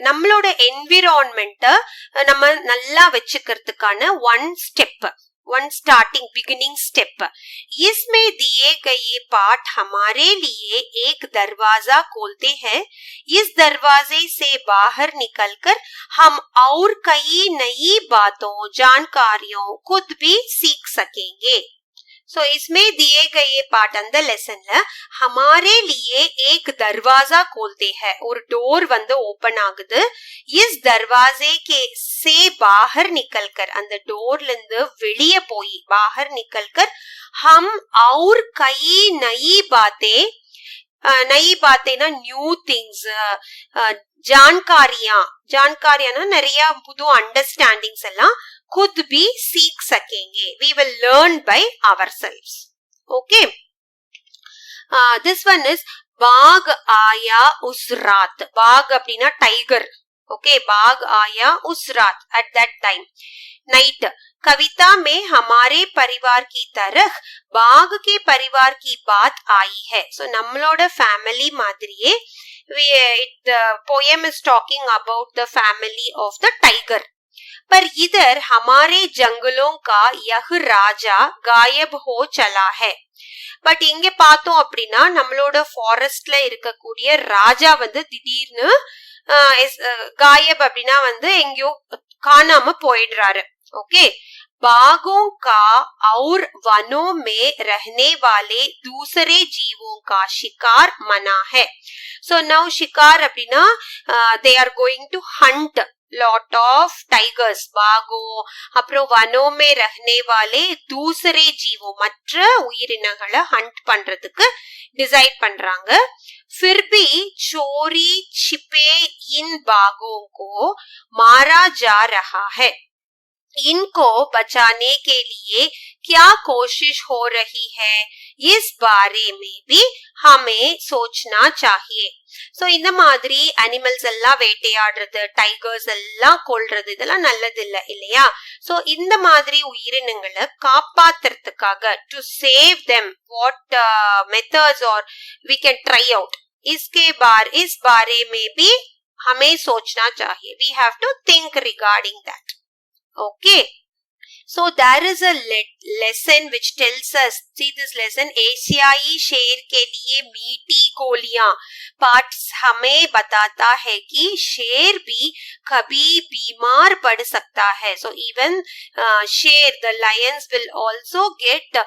நம்மளோட என்விரான்மெண்ட்ட நம்ம நல்லா வெச்சுக்கிறதுக்கான one starting beginning step इसमें दिए गए पाठ हमारे लिए एक दरवाजा खोलते हैं इस दरवाजे से बाहर निकलकर हम और कई नई बातों जानकारियों खुद भी सीख सकेंगे सो इसमें दिए गए पाठ अंदर लेसन हमारे लिए एक दरवाजा खोलते हैं और डोर வந்து ஓபன் ஆகுது इस दरवाजे के से बाहर निकलकर அந்த டோர்ல இருந்து வெளியே போய் बाहर निकलकर हम और कई नई बातें ना न्यू थिंग्स जानकारियां ना நிறைய புது அண்டர்ஸ்டாண்டிங்ஸ் எல்லாம் खुद भी सीख सकेंगे we will learn by ourselves okay This one is Baag Aya Us Raat. Baag அப்படினா tiger. Okay, Baag Aya Us Raat. At that time, night. कविता में हमारे परिवार की तरह बाघ के परिवार की बात आई है. So நம்மளோட family மாதிரியே the poem is talking about the family of the tiger. पर इधर हमारे जंगलों का यह राजा गायब हो चला है. பட் இங்க பார்த்தோம் அப்படின்னா நம்மளோட ஃபாரஸ்ட்ல இருக்கக்கூடிய ராஜா வந்து திடீர்னு गायब அப்படின்னா வந்து எங்கேயோ காணாம போயிடுறாரு. ஓகே, बाघों का और वनों में रहने वाले दूसरे जीवों का शिकार मना है. So now शिकार அப்படின்னா they are going to hunt lot of tigers. बाघों அப்புறம் वनों में रहने वाले दूसरे जीवों மற்ற உயிரினங்களை ஹண்ட் பண்றதுக்கு டிசைட் பண்றாங்க. फिर भी चोरी छिपे इन बाघों को मारा जा रहा है. इनको बचाने के लिए क्या कोशिश हो रही है, इस बारे में भी हमें सोचना चाहिए. சோ இந்த மாதிரி அனிமல்ஸ் எல்லாம் வேட்டையாடுறது, டைகர்ஸ் எல்லாம் கொல்றது இதெல்லாம் நல்லது இல்ல இல்லையா? சோ இந்த மாதிரி உயிரினங்களை காப்பாத்துறதுக்காக to save them what methods are we can try out इस बारे में भी हमें सोचना चाहिए. We have to think regarding that. Okay, so there is a lesson which tells us, see this lesson, एशियाई शेर के लिए मीठी गोलियां. पार्ट्स हमें बताता है कि शेर भी कभी बीमार पड़ सकता है. So even शेर, the lions will also get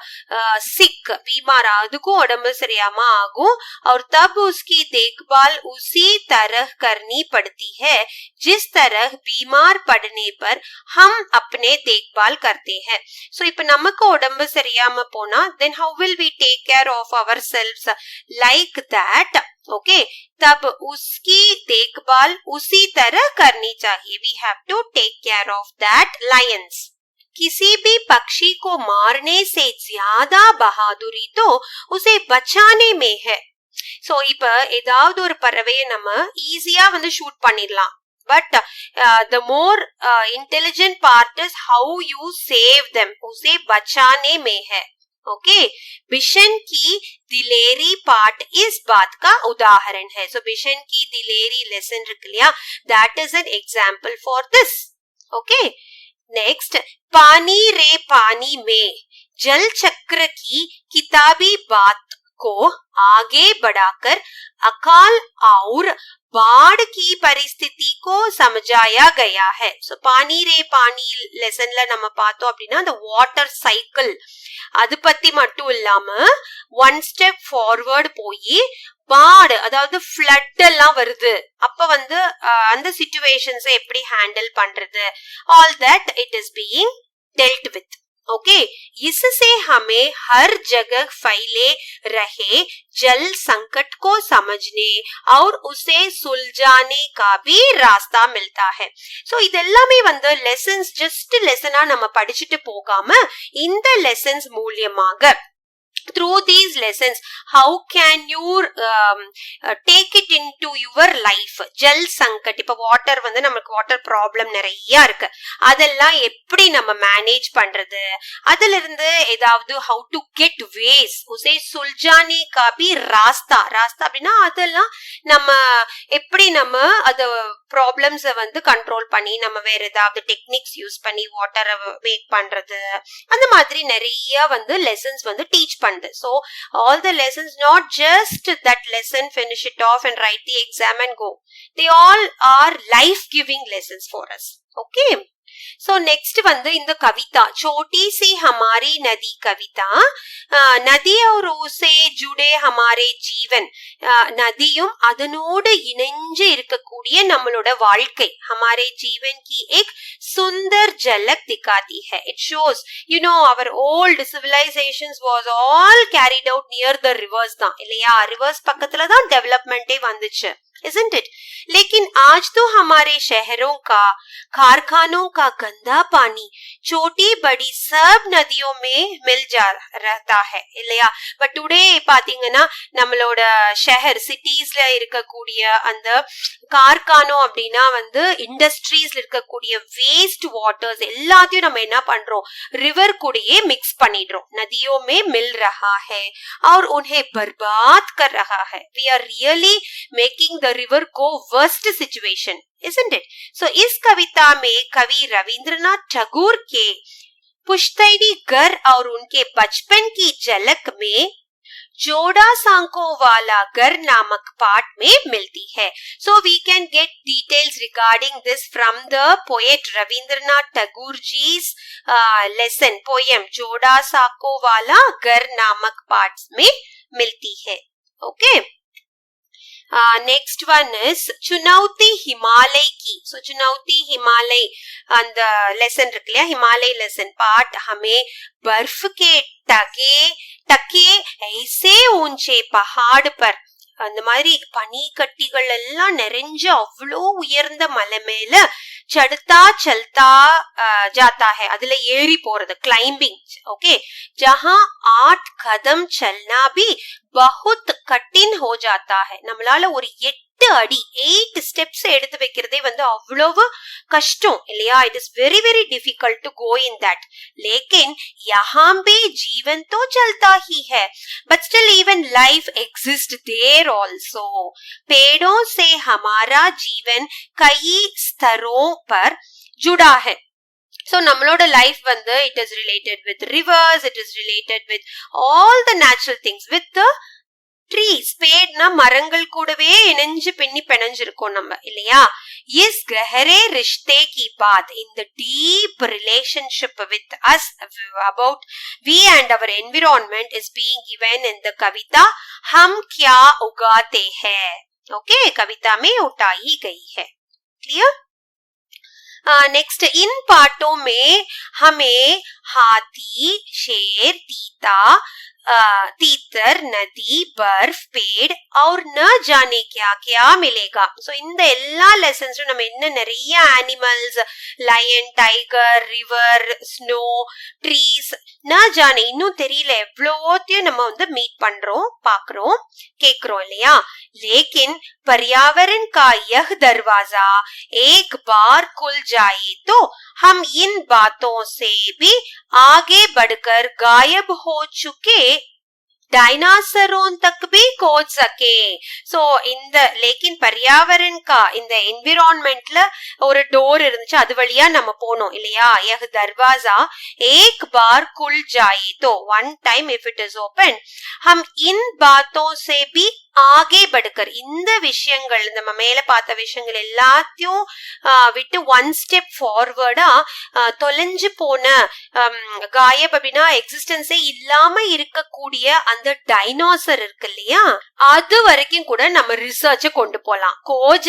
sick. बीमार அதுக்கும் உடம்பு சரியாம ஆகும். और तब उसकी देखभाल उसी तरह करनी पड़ती है जिस तरह बीमार पड़ने पर हम अपने देखभाल करते हैं. So இப்ப நமக்கு உடம்பு சரியாம போனா then how will we take care of ourselves like that? Okay, तब उसकी देखभाल उसी तरह करनी चाहिए. We have to take care of that lions. किसी भी पक्षी को मारने से ज्यादा बहादुरी तो उसे बचाने में है. So இப்ப ஏதாவது ஒரு பறவையை நம்ம ஈஸியா வந்து ஷூட் பண்ணிடலாம். But the more intelligent part is how you save them. उसे बचाने में है. Okay, बिशन की दिलेरी पार्ट इस बात का उदाहरण है. So बिशन की दिलेरी लेसन रख लिया. That is an example for this. Okay, next, पानी रे पानी में जल चक्र की किताबी बात को आगे बढ़ाकर अकाल और बाढ़ की परिस्थिति को समझाया गया है. So पानी रे पानी லெசன்ல நம்ம பார்த்தோம் அப்படின்னா the வாட்டர் சைக்கிள் அது பத்தி மட்டும் இல்லாம ஒன் ஸ்டெப் ஃபார்வர்ட் போய் பாடு, அதாவது ஃப்ளட் எல்லாம் வருது, அப்ப வந்து அந்த சிச்சுவேஷன்ஸ் எப்படி ஹேண்டில் பண்றது, all that it is being dealt with. Okay, इससे हमें हर जगह फैले रहे जल संकट को समझने और उसे सुलझाने का भी रास्ता मिलता है. सो இதெல்லாமே வந்து லெசன்ஸ் ஜஸ்ட் லெசனா நம்ம படிச்சுட்டு போகாம இந்த லெசன்ஸ் மூலமாக through these lessons how can you take it into your life. Jal Sangat, இப்ப வாட்டர் வந்து நமக்கு வாட்டர் ப்ராப்ளம் நிறைய இருக்கு, அதெல்லாம் எப்படி நம்ம மேனேஜ் பண்றது, அதுல இருந்து ஏதாவது how to get ways, உசே சுல்ஜானே கா பி ராஸ்தா. ராஸ்தா அப்படின்னா அதெல்லாம் நம்ம எப்படி நம்ம அது ப்ராப்ளம்ஸ வந்து கண்ட்ரோல் பண்ணி நம்ம வேற ஏதாவது டெக்னிக்ஸ் யூஸ் பண்ணி வாட்டரை மேக் பண்றது, அந்த மாதிரி நிறைய வந்து லெசன்ஸ் வந்து டீச் பண்ணுது. So all the lessons, not just that lesson, finish it off and write the exam and go. They all are life giving lessons for us. Okay, so next வந்து இந்த கவிதா छोटी सी हमारी नदी कविता. नदी और उसे जुड़े हमारे जीवन, நதியும் அதனோடு இணைஞ்சு இருக்கக்கூடிய நம்மளோட வாழ்க்கை हमारे जीवन की एक सुंदर झलक दिखाती है. It shows, you know, our old civilizations was all carried out near the rivers தான் இல்லையா? ரிவர்ஸ் பக்கத்துல தான் டெவலப்மெண்டே வந்துச்சு. isn't it? लेकिन आज तो हमारे शहरों का, कारखानों का गंदा पानी छोटी बड़ी सब नदियों में मिल जा रहता है இல்லையா? பட் டுடே பாத்தீங்கன்னா நம்மளோட ஷஹர் சிட்டிஸ்ல இருக்கக்கூடிய அந்த கார்கானோ அப்படின்னா வந்து இண்டஸ்ட்ரீஸ்ல இருக்கக்கூடிய வேஸ்ட் வாட்டர்ஸ் எல்லாத்தையும் நம்ம என்ன பண்றோம், रिवर கூடயே मिक्स பண்ணிடுறோம். नदियों में मिल रहा है और उन्हें बर्बाद कर रहा है. We are really making the river go worst situation, isn't it? So इस कविता में कवि रविंद्रनाथ टैगोर के पुश्तैनी घर और उनके बचपन की झलक में जोड़ा सांको वाला घर नामक पाठ में मिलती है. So we can get details regarding this from the poet Rabindranath Tagore ji's lesson poem जोड़ा सांको वाला घर नामक पाठ में मिलती है. Okay. Next one is चुनौती हिमालय की. So चुनौती हिमालय and the lesson இருக்கு இல்லையா, हिमालय lesson part हमें बर्फ के टके ऐसे ऊंचे पहाड़ पर அந்த மாதிரி பனி கட்டிகள் எல்லாம் நிறைஞ்ச அவ்வளோ உயர்ந்த மலை மேல चढ़ता चलता जाता है, அதுல ஏறி போறது கிளைம்பிங். ஓகே, जहां 8 कदम चलना भी बहुत कठिन हो जाता है. நம்மளால ஒரு 8 அடி 8 ஸ்டெப்ஸ் எடுத்து வைக்கிறதே வந்து அவ்வளவு கஷ்டம் இல்லையா? It is very very difficult to go in that. लेकिन यहाँ भी जीवन तो चलता ही है, but still even life exists there also. पेड़ों से हमारा जीवन कई स्तरों पर जुड़ा है. So நம்மளோட லைஃப் வந்து it is related with rivers, it is related with all the natural things, with the trees. பேட்னா மரங்கள் கூடவே இணைஞ்சு பின்னி பிணைஞ்சிருக்கோம் நம்ம இல்லையா? इस गहरे रिश्ते की बात, in the deep relationship with us about we and our environment is being given in the कविता हम क्या उगाते हैं. ओके, कविता में उठाई गई है. क्लियर? नेक्स्ट, इन पाठों में हमें हाथी, शेर, तीतर, नदी, बर्फ, पेड़ और न जाने क्या क्या मिलेगा. सो இந்த எல்லா லெசன்ஸும் நம்ம என்ன நிறைய animals, lion, tiger, river, snow, trees, न जाने இன்னும் தெரியல எவ்வளோத்தையும் நம்ம வந்து மீட் பண்றோம், பாக்குறோம், கேக்குறோம் இல்லையா? लेकिन पर्यावरण का यह दरवाजा एक बार खुल जाए तो हम इन बातों से भी आगे बढ़कर गायब हो चुके डायनासरों तक भी खोज सके. सो இந்த लेकिन पर्यावरण का இந்த एनवायरमेंटல ஒரு டோர் இருந்துச்சு, அது வழியா நம்ம போனோம் இல்லையா? यह दरवाजा एक बार खुल जाए तो one time if it is open हम इन बातों से भी आगे बढ़कर இந்த விஷயங்கள் நம்ம மேல பார்த்த விஷயங்கள் எல்லாத்தையும் விட்டு ஒன் ஸ்டெப் ஃபார்வர்டா தொலைஞ்சு போன காயப் அப்படின்னா எக்ஸிஸ்டன்ஸே இல்லாம இருக்கக்கூடிய அந்த டைனோசர் இருக்கு இல்லையா, அது வரைக்கும் கூட நம்ம ரிசர்ச் கொண்டு போலாம், खोज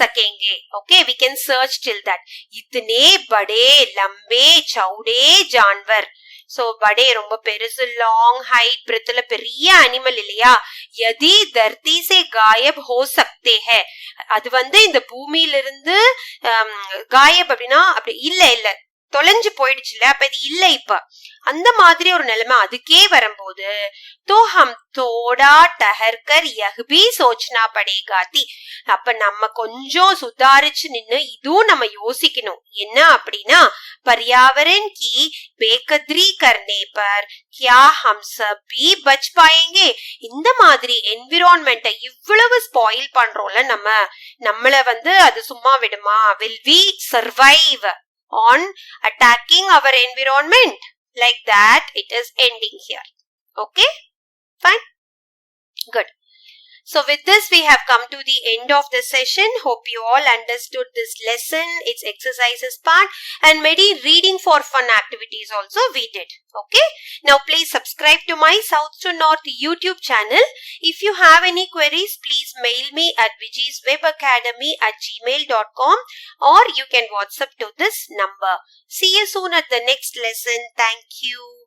सकेंगे. Okay, we can search till that. इतने बड़े लंबे चौड़े जानवर, सो बड़े ரொம்ப பெருசு, லாங் ஹைட் பிரெத்ல பெரிய அனிமல் இல்லையா, यदि धरती से गायब हो सकते हैं, அது வந்து இந்த பூமியில இருந்து गायब அப்படின்னா அப்படி இல்ல தொலைஞ்சு போயிடுச்சுல, அப்ப இது இல்ல. இப்ப அந்த மாதிரி ஒரு நிலைமை அதுக்கே வரும்போது तो हम थोड़ा ठहर कर यह भी सोचना पड़ेगा थी. அப்ப நம்ம கொஞ்சம் சுதாரிச்சு நின்னு இதுவும் நம்ம யோசிக்கணும். என்ன அப்படின்னா, पर्यावरण की बेकदरी करने पर क्या हम सब भी बच पाएंगे. இந்த மாதிரி என்விரான்மெண்ட்டை இவ்வளவு ஸ்பாயில் பண்றோம்ல நம்மள வந்து அது சும்மா விடுமா? will we survive on attacking our environment? Like that it is ending here. Okay, fine, good. So with this we have come to the end of the session. Hope you all understood this lesson, its exercises part, and maybe reading for fun activities also we did. Okay, now please subscribe to my South to North YouTube channel. If you have any queries, please mail me at vijiswebacademy@gmail.com or you can WhatsApp to this number. See you soon at the next lesson. Thank you.